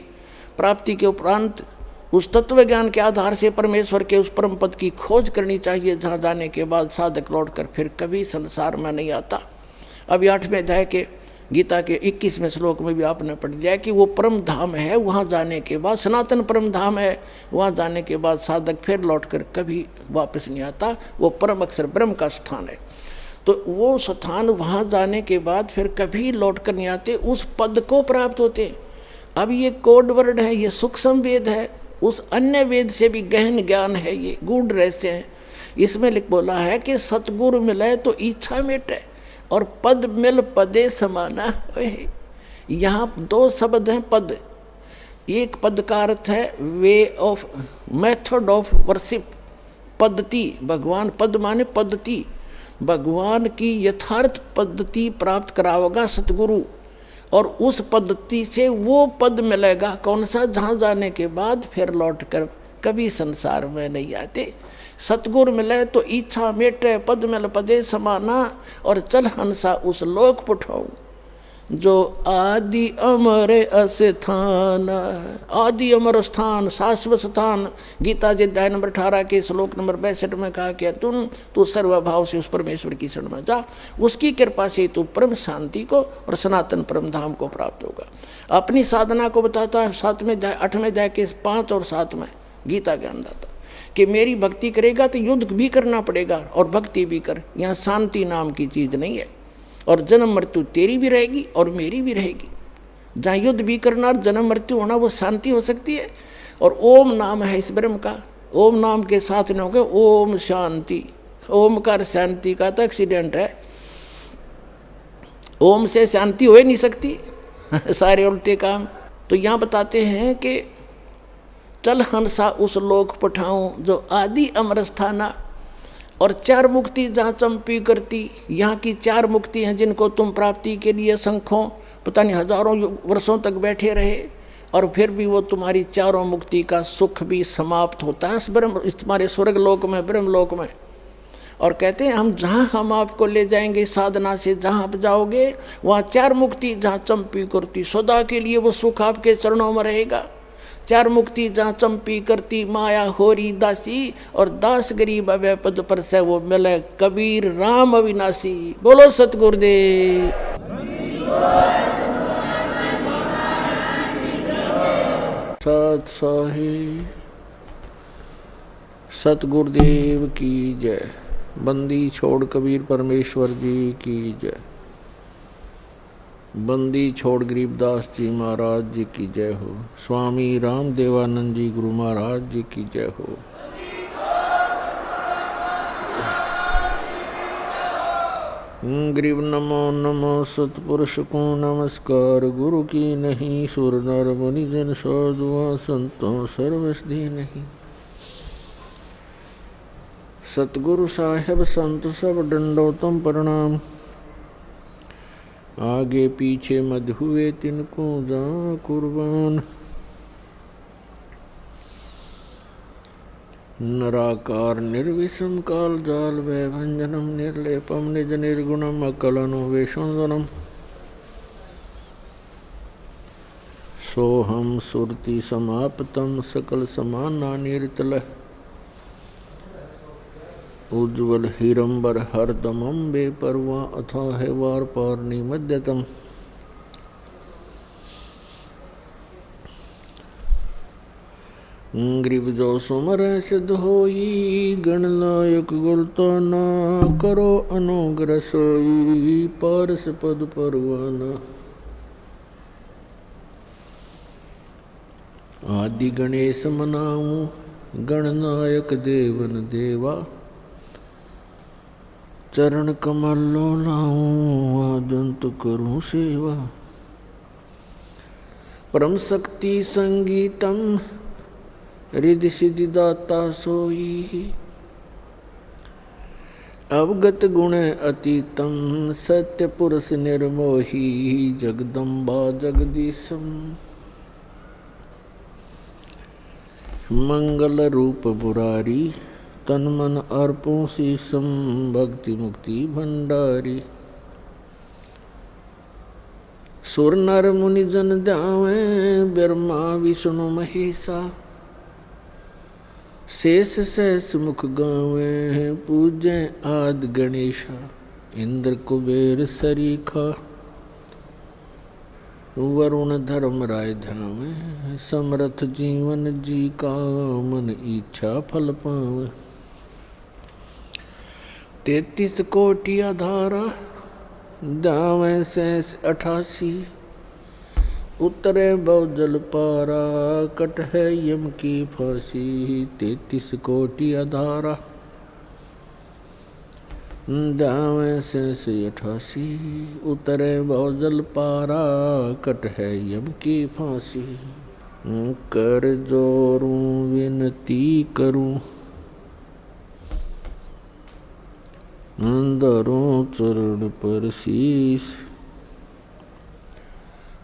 प्राप्ति के उपरांत उस तत्व ज्ञान के आधार से परमेश्वर के उस परम पद की खोज करनी चाहिए, जहाँ जाने के बाद साधक लौट कर फिर कभी संसार में नहीं आता। अभी 8वें अध्याय के गीता के 21वें श्लोक में भी आपने पढ़ लिया कि वो परम धाम है, वहाँ जाने के बाद सनातन परम धाम है, वहाँ जाने के बाद साधक फिर लौटकर कभी वापस नहीं आता, वो परम अक्षर ब्रह्म का स्थान है। तो वो स्थान वहाँ जाने के बाद फिर कभी लौट कर नहीं आते, उस पद को प्राप्त होते हैं। अब ये कोड वर्ड है, ये सूक्ष्म वेद है, उस अन्य वेद से भी गहन ज्ञान है, ये गूढ़ रहस्य है। इसमें लिख बोला है कि सतगुरु मिले तो इच्छा मिटे और पद मिल पदे समाना। यहाँ दो शब्द हैं पद, एक पद का अर्थ है way of method of worship, पद्धति, भगवान पद माने पद्धति, भगवान की यथार्थ पद्धति प्राप्त कराओगा सतगुरु, और उस पद्धति से वो पद मिलेगा कौन सा, जहाँ जाने के बाद फिर लौट कर कभी संसार में नहीं आते। सतगुरु मिले तो इच्छा मेटे, पद मिल पदे समाना, और चल हंसा उस लोक पुठाऊं जो आदि अमर स्थान, आदि अमर स्थान, शाश्वत स्थान। गीता जी अध्याय नंबर 18 के श्लोक नंबर 62 में कहा कि अर्जुन तू सर्वभाव से उस परमेश्वर की शरण में जा, उसकी कृपा से तू परम शांति को और सनातन परम धाम को प्राप्त होगा। अपनी साधना को बताता है 7वें अध्याय 8वें अध्याय के 5 और 7 में गीता ज्ञान दाता कि मेरी भक्ति करेगा तो युद्ध भी करना पड़ेगा और भक्ति भी कर। यहाँ शांति नाम की चीज़ नहीं है, और जन्म मृत्यु तेरी भी रहेगी और मेरी भी रहेगी। जहाँ युद्ध भी करना और जन्म मृत्यु होना वो शांति हो सकती है। और ओम नाम है इस ब्रह्म का, ओम नाम के साथ न होगा ओम शांति। ओमकार शांति का तो एक्सीडेंट है, ओम से शांति हो ही नहीं सकती सारे उल्टे काम। तो यहाँ बताते हैं कि चल हंसा उस लोक पठाऊं जो आदि अमर स्थाना, और 4 मुक्ति जहाँ चंपी करती, यहाँ की 4 मुक्ति हैं जिनको तुम प्राप्ति के लिए संख्यों पता नहीं हजारों वर्षों तक बैठे रहे, और फिर भी वो तुम्हारी 4 मुक्ति का सुख भी समाप्त होता है इस तुम्हारे स्वर्ग लोक में, ब्रह्म लोक में। और कहते हैं हम आपको ले जाएंगे साधना से, जहाँ आप जाओगे वहाँ 4 मुक्ति जहाँ चंपी करती, सदा के लिए वो सुख आपके चरणों में रहेगा। 4 मुक्ति जहाँ चंपी करती, माया होरी दासी, और दास गरीब अभय पद पर से वो मिले कबीर राम अविनाशी। बोलो सतगुरुदेव। सत साहिब सतगुरुदेव की जय। बंदी छोड़ कबीर परमेश्वर जी की जय। बंदी छोड़ गरीबदास जी महाराज जी की जय हो। स्वामी राम देवानंद जी गुरु महाराज जी की जय हो। गरीब नमो नमो सतपुरुष को नमस्कार, गुरु की नहीं सुर नर मुनि जन साधुआ संतों सर्वसधि नहीं। सतगुरु साहेब संत सब दंडोतम प्रणाम, आगे पीछे मत हुए तिनको जा कुर्बान। नराकार निर्विषम काल जाल वैभंजनम निर्लेपम निज निर्गुणम अकलनो वेशुंदनम। सोहम सुरति समाप्तम सकल समाना निर्तल, उज्ज्वल हिरंबर हरदमं बेपरवा अथाह वार पार निमध्यतम। ग्रीब जो सुमर सिद्ध होई, गणनायक गुलता ना करो अनुग्रह सोई, पारस पद परवाना। आदि गणेश मनाऊं, गणनायक देवन देवा, चरण कमल लो लाऊं, आदंत करूं सेवा। परम शक्ति संगीतम, रिद्धि सिद्धि दाता सोई, अवगत गुण अतीतम, सत्य पुरुष निर्मोही, जगदम्बा जगदीशम। मंगल रूप बुरारी, तन मन अर्पों शीशम, भक्ति मुक्ति भंडारी। सुर नर मुनि जन ध्यावें, ब्रह्मा विष्णु महेशा, शेष सहस मुख गावें, पूजें आदि गणेशा। इंद्र कुबेर सरीखा, वरुण धर्म राय ध्यावे, समरथ जीवन जी का, मन इच्छा फल पावे। 33 कोटि आधारा, दावें शेष 88, उतरे बहुजल पारा, कट है यम की फांसी। 33 कोटि आधारा, दावें शेष 88, उतरे बहुजल पारा, कट है यम की फांसी। कर जोरूं विनती करूं, धरूं चरण पर शीश।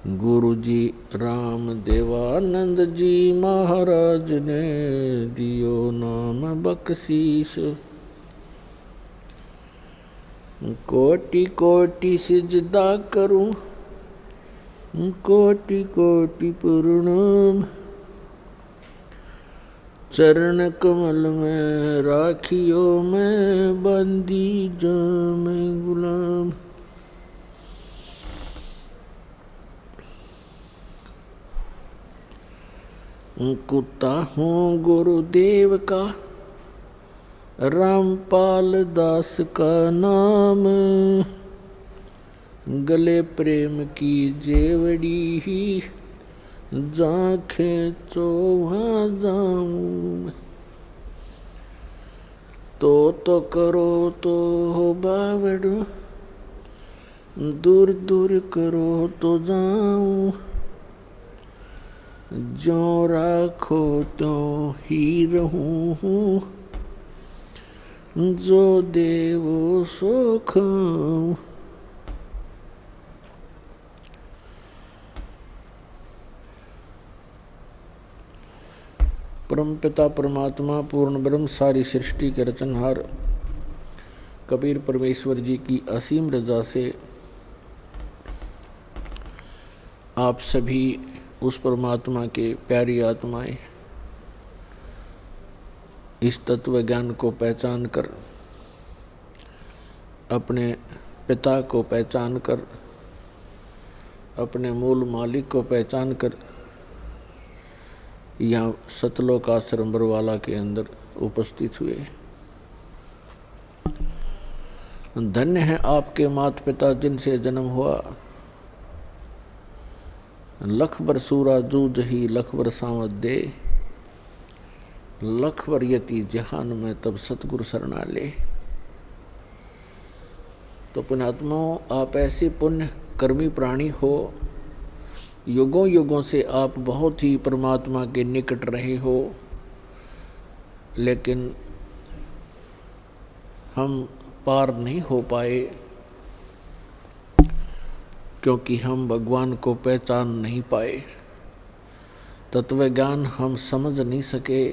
गुरु जी राम देवानंद जी महाराज ने दियो नाम बख्शीश। कोटि कोटि सिजदा करूं, कोटि कोटि प्रणाम। चरण कमल में राखियो मैं, बंदी जाम गुलाम। कुत्ता हूँ गुरुदेव का, रामपाल दास का नाम। गले प्रेम की जेवड़ी ही, जांखें तो वहाँ जाऊं। तो करो तो हो बावड़, दूर दूर करो तो जाऊं। जो राखो तो ही रहूं, जो देवो सो खाऊं। परमपिता परमात्मा पूर्ण ब्रह्म सारी सृष्टि के रचनहार कबीर परमेश्वर जी की असीम रजा से आप सभी उस परमात्मा के प्यारी आत्माएं इस तत्व ज्ञान को पहचान कर, अपने पिता को पहचान कर, अपने मूल मालिक को पहचान कर यहाँ सतलोक आश्रम बरवाला के अंदर उपस्थित हुए। धन्य है आपके माता पिता जिनसे जन्म हुआ। लख बर सूरा जूझ ही लख बर सांवत दे, लख बर यति जहान में तब सतगुरु शरणा ले। तो पुण्यात्माओं, आप ऐसे पुण्य कर्मी प्राणी हो, युगों युगों से आप बहुत ही परमात्मा के निकट रहे हो, लेकिन हम पार नहीं हो पाए क्योंकि हम भगवान को पहचान नहीं पाए, तत्व ज्ञान हम समझ नहीं सके।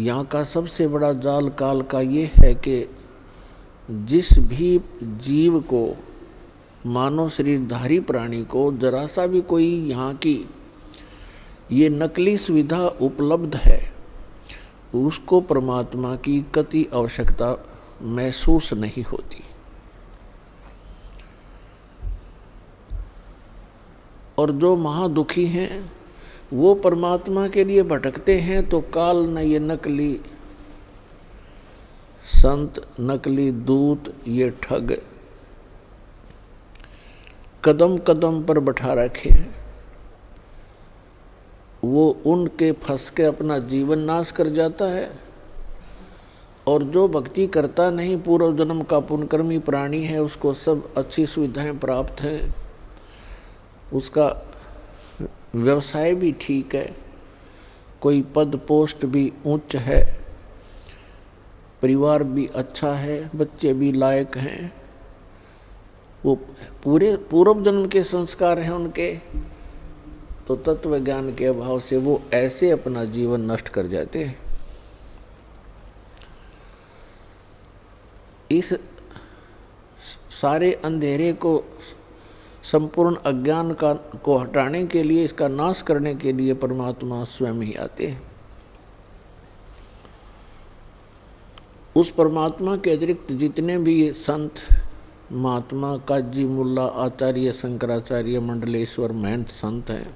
यहाँ का सबसे बड़ा जाल काल का ये है कि जिस भी जीव को, मानव शरीरधारी प्राणी को जरा सा भी कोई यहाँ की ये नकली सुविधा उपलब्ध है, उसको परमात्मा की कति आवश्यकता महसूस नहीं होती। और जो महादुखी हैं वो परमात्मा के लिए भटकते हैं, तो काल न ये नकली संत, नकली दूत, ये ठग कदम कदम पर बैठा रखे हैं। वो उनके फंस के अपना जीवन नाश कर जाता है। और जो भक्ति करता नहीं, पूर्व जन्म का पुण्यकर्मी प्राणी है, उसको सब अच्छी सुविधाएं प्राप्त हैं, उसका व्यवसाय भी ठीक है, कोई पद पोस्ट भी उच्च है, परिवार भी अच्छा है, बच्चे भी लायक हैं, वो पूरे पूर्व जन्म के संस्कार हैं उनके, तो तत्व ज्ञान के अभाव से वो ऐसे अपना जीवन नष्ट कर जाते हैं। इस सारे अंधेरे को, संपूर्ण अज्ञान को हटाने के लिए, इसका नाश करने के लिए परमात्मा स्वयं ही आते हैं। उस परमात्मा के अतिरिक्त जितने भी संत महात्मा काजी मुल्ला आचार्य शंकराचार्य मंडलेश्वर महंत संत हैं,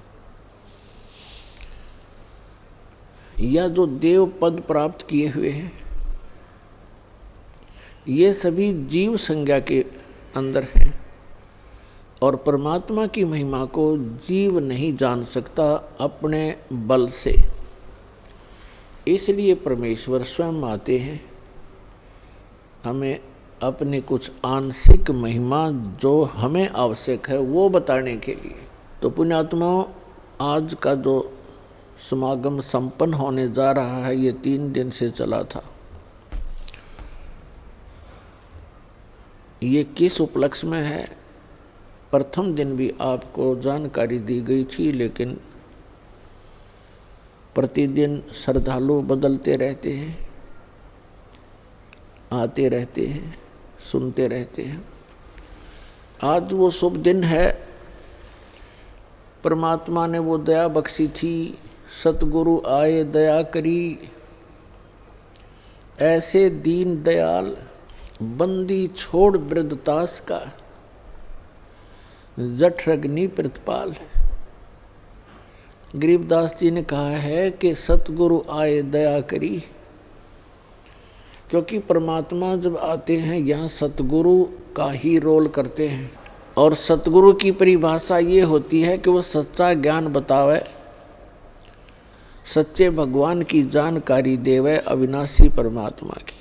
या जो देव पद प्राप्त किए हुए हैं, ये सभी जीव संज्ञा के अंदर हैं और परमात्मा की महिमा को जीव नहीं जान सकता अपने बल से। इसलिए परमेश्वर स्वयं आते हैं हमें अपने कुछ आंशिक महिमा जो हमें आवश्यक है वो बताने के लिए। तो पुण्यात्माओं, आज का जो समागम संपन्न होने जा रहा है ये 3 दिन से चला था। ये किस उपलक्ष्य में है? प्रथम दिन भी आपको जानकारी दी गई थी, लेकिन प्रतिदिन श्रद्धालु बदलते रहते हैं, आते रहते हैं, सुनते रहते हैं। आज वो शुभ दिन है, परमात्मा ने वो दया बख्शी थी, सतगुरु आए दया करी, ऐसे दीन दयाल बंदी छोड़ वृद्धतास का, जठरग्नि प्रतिपाल। गरीबदास जी ने कहा है कि सतगुरु आए दया करी, क्योंकि परमात्मा जब आते हैं यहाँ सतगुरु का ही रोल करते हैं। और सतगुरु की परिभाषा ये होती है कि वो सच्चा ज्ञान बतावे, सच्चे भगवान की जानकारी देवे, अविनाशी परमात्मा की।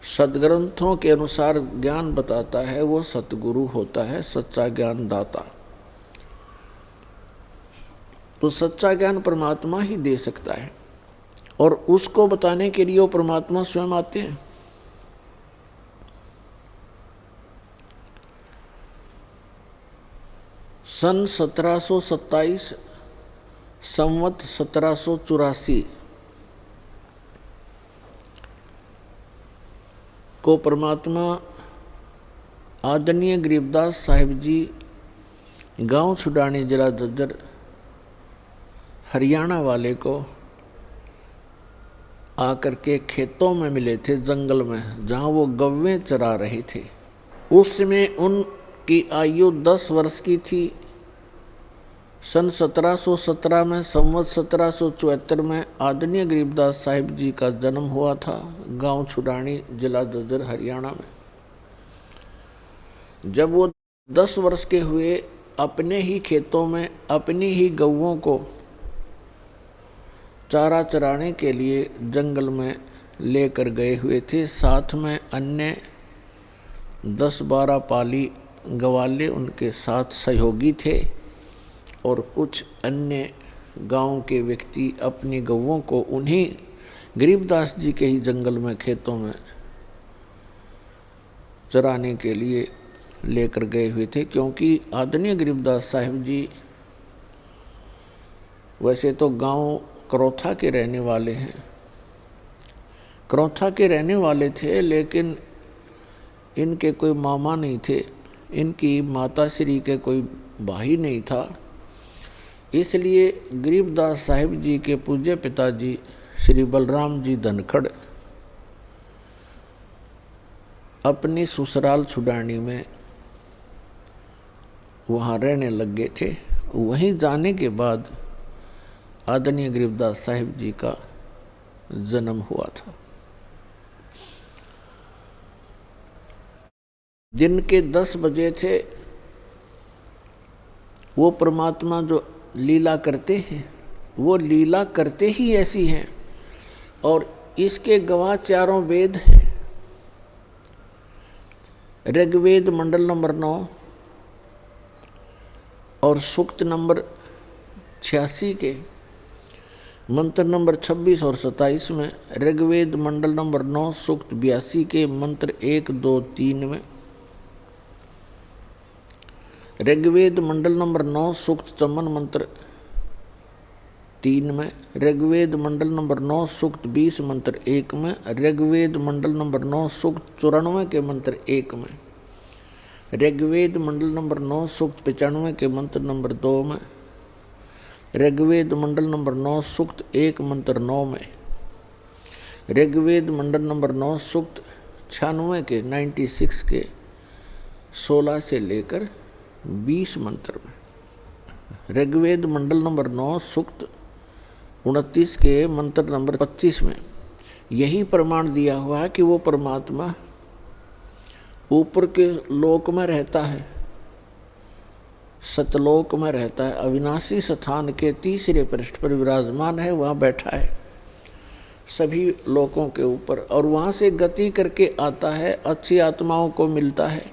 सदग्रंथों के अनुसार ज्ञान बताता है वो सतगुरु होता है, सच्चा ज्ञान दाता। तो सच्चा ज्ञान परमात्मा ही दे सकता है और उसको बताने के लिए वो परमात्मा स्वयं आते हैं। सन 1727 संवत 1784 को परमात्मा आदरणीय गरीबदास साहिब जी गांव छुडानी जिला झज्जर हरियाणा वाले को आकर के खेतों में मिले थे, जंगल में जहां वो गव्वें चरा रहे थे। उस समय उनकी आयु 10 वर्ष की थी। सन 1717 में संवत 1774 में आदरणीय गरीबदास साहिब जी का जन्म हुआ था गांव छुडानी जिला झज्जर हरियाणा में। जब वो 10 वर्ष के हुए, अपने ही खेतों में अपनी ही गौओं को चारा चराने के लिए जंगल में लेकर गए हुए थे। साथ में अन्य 10-12 पाली गवाले उनके साथ सहयोगी थे और कुछ अन्य गांव के व्यक्ति अपनी गौओं को उन्हीं गरीबदास जी के ही जंगल में खेतों में चराने के लिए लेकर गए हुए थे। क्योंकि आदरणीय गरीबदास साहिब जी वैसे तो गांव करौथा के रहने वाले हैं, करौथा के रहने वाले थे, लेकिन इनके कोई मामा नहीं थे, इनकी माता श्री के कोई भाई नहीं था। इसलिए गरीबदास साहिब जी के पूज्य पिताजी श्री बलराम जी धनखड़ अपनी ससुराल छुडानी में वहाँ रहने लग गए थे। वहीं जाने के बाद आदरणीय गरीबदास साहिब जी का जन्म हुआ था। दिन के 10 बजे थे। वो परमात्मा जो लीला करते हैं वो लीला करते ही ऐसी हैं और इसके गवाह चारों वेद हैं। ऋग्वेद मंडल नंबर 9 और सूक्त नंबर 86 के मंत्र नंबर 26 और 27 में, ऋग्वेद मंडल नंबर 9 सूक्त 82 के मंत्र 1, 2, 3 में, ऋग्वेद मंडल नंबर 9 सूक्त 54 मंत्र 3 में, ऋग्वेद मंडल नंबर 9 सूक्त 20 मंत्र 1 में, ऋग्वेद मंडल नंबर 9 सूक्त 94 के मंत्र 1 में, ऋग्वेद मंडल नंबर 9 सूक्त 95 के मंत्र नंबर 2 में, ऋग्वेद मंडल नंबर 9 सूक्त 1 मंत्र 9 में, ऋग्वेद मंडल नंबर 9 सूक्त 96 के 96 के 16 से लेकर 20 मंत्र में। ऋग्वेद मंडल नंबर 9 सूक्त 29 के मंत्र नंबर 25 में यही प्रमाण दिया हुआ है कि वो परमात्मा ऊपर के लोक में रहता है, सतलोक में रहता है, अविनाशी स्थान के तीसरे पृष्ठ पर विराजमान है, वहाँ बैठा है सभी लोकों के ऊपर, और वहाँ से गति करके आता है, अच्छी आत्माओं को मिलता है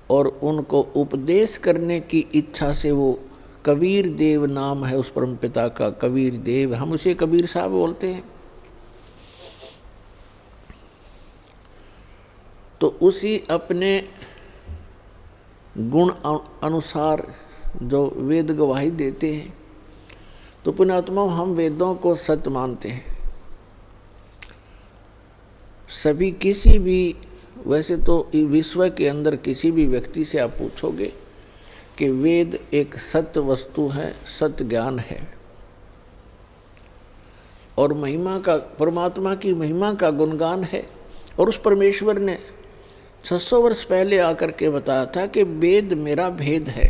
और उनको उपदेश करने की इच्छा से वो कबीर देव नाम है उस परम पिता का, कबीर देव, हम उसे कबीर साहब बोलते हैं। तो उसी अपने गुण अनुसार जो वेद गवाही देते हैं, तो पुण्यात्मा हम वेदों को सत्य मानते हैं। सभी किसी भी, वैसे तो विश्व के अंदर किसी भी व्यक्ति से आप पूछोगे कि वेद एक सत्य वस्तु है, सत्य ज्ञान है, और महिमा का, परमात्मा की महिमा का गुणगान है। और उस परमेश्वर ने 600 वर्ष पहले आकर के बताया था कि वेद मेरा भेद है,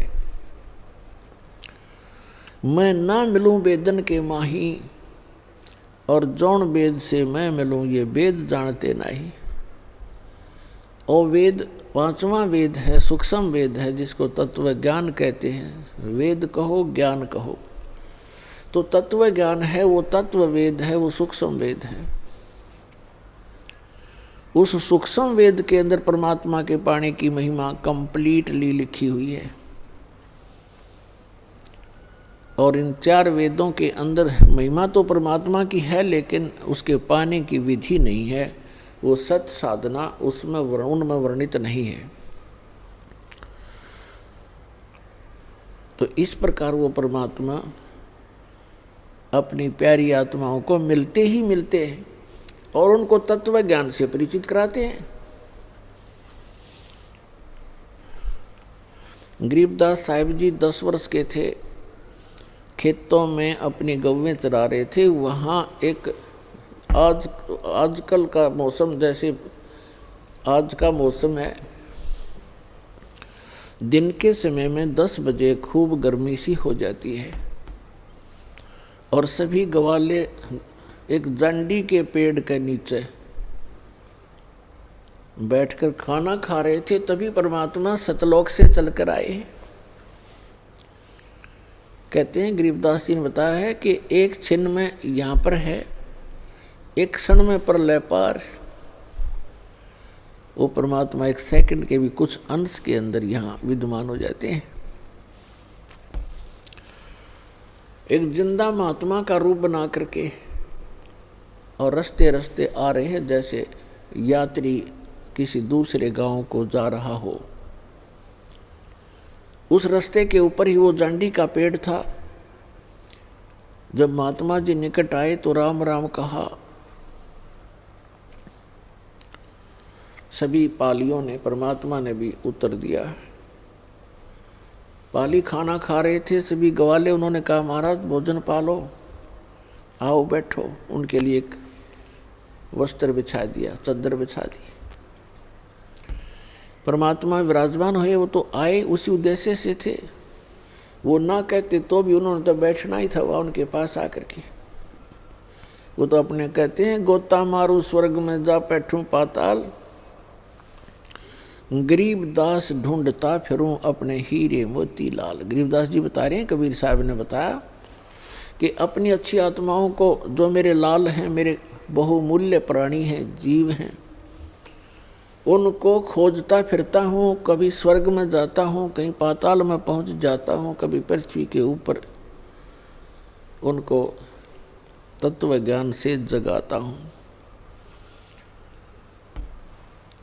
मैं ना मिलूं वेदन के माही, और जौन वेद से मैं मिलूं ये वेद जानते नहीं। और वेद 5वां वेद है, सूक्ष्म वेद है, जिसको तत्व ज्ञान कहते हैं। वेद कहो ज्ञान कहो, तो तत्व ज्ञान है वो तत्व वेद है, वो सूक्ष्म वेद है। उस सूक्ष्म वेद के अंदर परमात्मा के पाने की महिमा कंप्लीटली लिखी हुई है, और इन 4 वेदों के अंदर महिमा तो परमात्मा की है, लेकिन उसके पाने की विधि नहीं है, वो सत्य साधना उसमें उनमें वर्णित नहीं है। तो इस प्रकार वो परमात्मा अपनी प्यारी आत्माओं को मिलते ही मिलते हैं और उनको तत्व ज्ञान से परिचित कराते हैं। गरीबदास साहिब जी 10 वर्ष के थे, खेतों में अपनी गौवें चरा रहे थे। वहाँ एक आजकल का मौसम, जैसे आज का मौसम है, दिन के समय में 10 बजे खूब गर्मी सी हो जाती है, और सभी गवाले एक जंडी के पेड़ के नीचे बैठकर खाना खा रहे थे। तभी परमात्मा सतलोक से चलकर आए। कहते हैं गरीबदास जी ने बताया है कि एक क्षण में यहाँ पर है, एक क्षण में प्रलय पार। वो परमात्मा एक सेकंड के भी कुछ अंश के अंदर यहाँ विद्यमान हो जाते हैं। एक जिंदा महात्मा का रूप बना करके और रस्ते रस्ते आ रहे हैं, जैसे यात्री किसी दूसरे गांव को जा रहा हो। उस रास्ते के ऊपर ही वो जांडी का पेड़ था। जब महात्मा जी निकट आए तो राम राम कहा। सभी पालियों ने, परमात्मा ने भी उत्तर दिया। पाली खाना खा रहे थे सभी गवाले, उन्होंने कहा महाराज भोजन पालो, आओ बैठो। उनके लिए एक वस्त्र बिछा दिया, चद्दर बिछा दी। परमात्मा विराजमान हुए। वो तो आए उसी उद्देश्य से थे, वो ना कहते तो भी उन्होंने तो बैठना ही था वहाँ उनके पास आकर के। वो तो अपने कहते हैं गोता मारू स्वर्ग में जा बैठूं पाताल, गरीबदास ढूंढता फिरूं अपने हीरे मोती लाल। गरीबदास जी बता रहे हैं, कबीर साहब ने बताया कि अपनी अच्छी आत्माओं को, जो मेरे लाल हैं, मेरे बहुमूल्य प्राणी हैं, जीव हैं, उनको खोजता फिरता हूँ। कभी स्वर्ग में जाता हूँ, कहीं पाताल में पहुँच जाता हूँ, कभी पृथ्वी के ऊपर उनको तत्व ज्ञान से जगाता हूँ।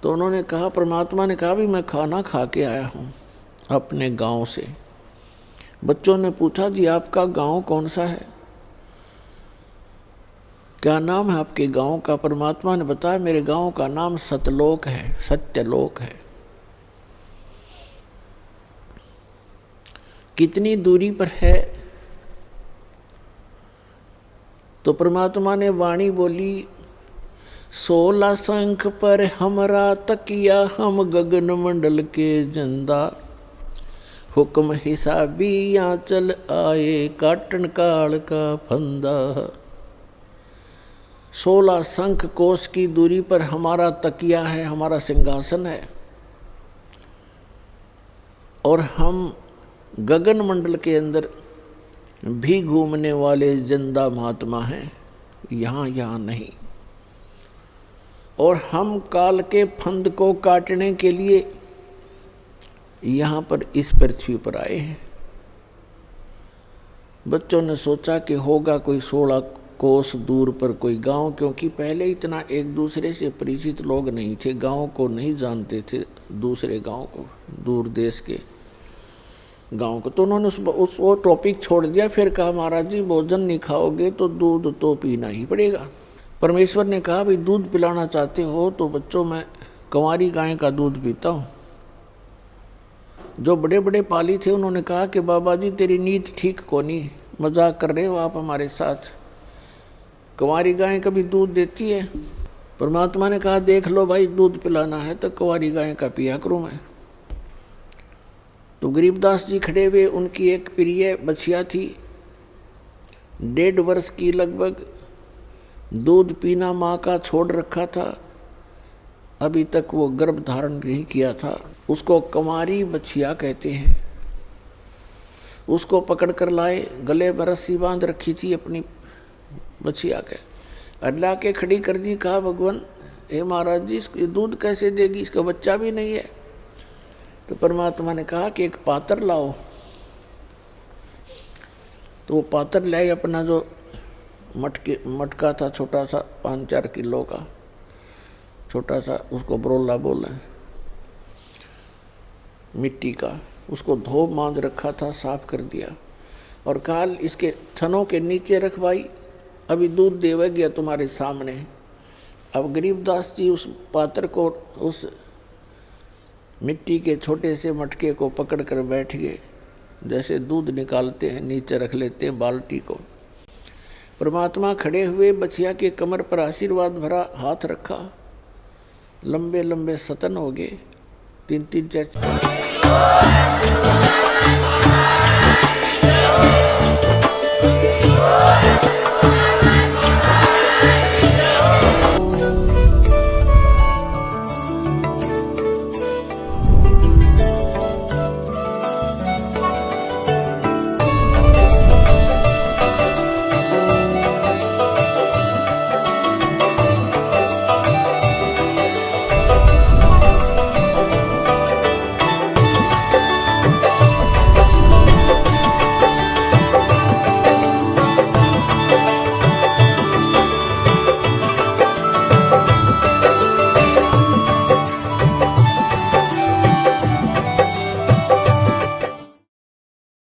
तो उन्होंने कहा, परमात्मा ने कहा भी मैं खाना खा के आया हूँ अपने गांव से। बच्चों ने पूछा जी आपका गांव कौन सा है, क्या नाम है आपके गांव का? परमात्मा ने बताया मेरे गांव का नाम सतलोक है, सत्यलोक है। कितनी दूरी पर है? तो परमात्मा ने वाणी बोली, 16 शंख पर हमरा तकिया, हम गगन मंडल के जंदा। हुक्म हिसाबी यहाँ चल आए, काटन काल का फंदा। 16 शंख कोस की दूरी पर हमारा तकिया है, हमारा सिंहासन है, और हम गगन मंडल के अंदर भी घूमने वाले जिंदा महात्मा हैं, यहाँ नहीं। और हम काल के फंद को काटने के लिए यहाँ पर इस पृथ्वी पर आए हैं। बच्चों ने सोचा कि होगा कोई 16 कोस दूर पर कोई गांव, क्योंकि पहले इतना एक दूसरे से परिचित लोग नहीं थे, गांव को नहीं जानते थे, दूसरे गांव को, दूर देश के गांव को। तो उन्होंने वो टॉपिक छोड़ दिया। फिर कहा महाराज जी भोजन नहीं खाओगे तो दूध तो पीना ही पड़ेगा। परमेश्वर ने कहा भाई दूध पिलाना चाहते हो तो बच्चों मैं कंवारी गाय का दूध पीता हूँ। जो बड़े बड़े पाली थे उन्होंने कहा कि बाबा जी तेरी नीत ठीक को नहीं, मजाक कर रहे हो आप हमारे साथ, कंवारी गाय कभी दूध देती है? परमात्मा ने कहा देख लो भाई दूध पिलाना है तो कंवारी गाय का पिया करूँ मैं। तो गरीबदास जी खड़े हुए, उनकी एक प्रिय बछिया थी 1.5 वर्ष की लगभग, दूध पीना माँ का छोड़ रखा था, अभी तक वो गर्भ धारण नहीं किया था। उसको कंवारी बछिया कहते हैं। उसको पकड़ कर लाए, गले में रस्सी बांध रखी थी अपनी बछिया के, अल्लाह के खड़ी कर दी। कहा भगवान हे महाराज जी इसको दूध कैसे देगी, इसका बच्चा भी नहीं है। तो परमात्मा ने कहा कि एक पात्र लाओ। तो वो पात्र लाए, अपना जो मटका था छोटा सा 5-4 किलो का छोटा सा, उसको बरोला बोले मिट्टी का, उसको धो बांध रखा था, साफ कर दिया और कहा इसके थनों के नीचे रख भाई, अभी दूध देवे गया तुम्हारे सामने। अब गरीबदास जी उस पात्र को, उस मिट्टी के छोटे से मटके को पकड़ कर बैठ गए, जैसे दूध निकालते हैं नीचे रख लेते हैं बाल्टी को। परमात्मा खड़े हुए, बछिया के कमर पर आशीर्वाद भरा हाथ रखा, लंबे लंबे सतन हो गए, 3-3 4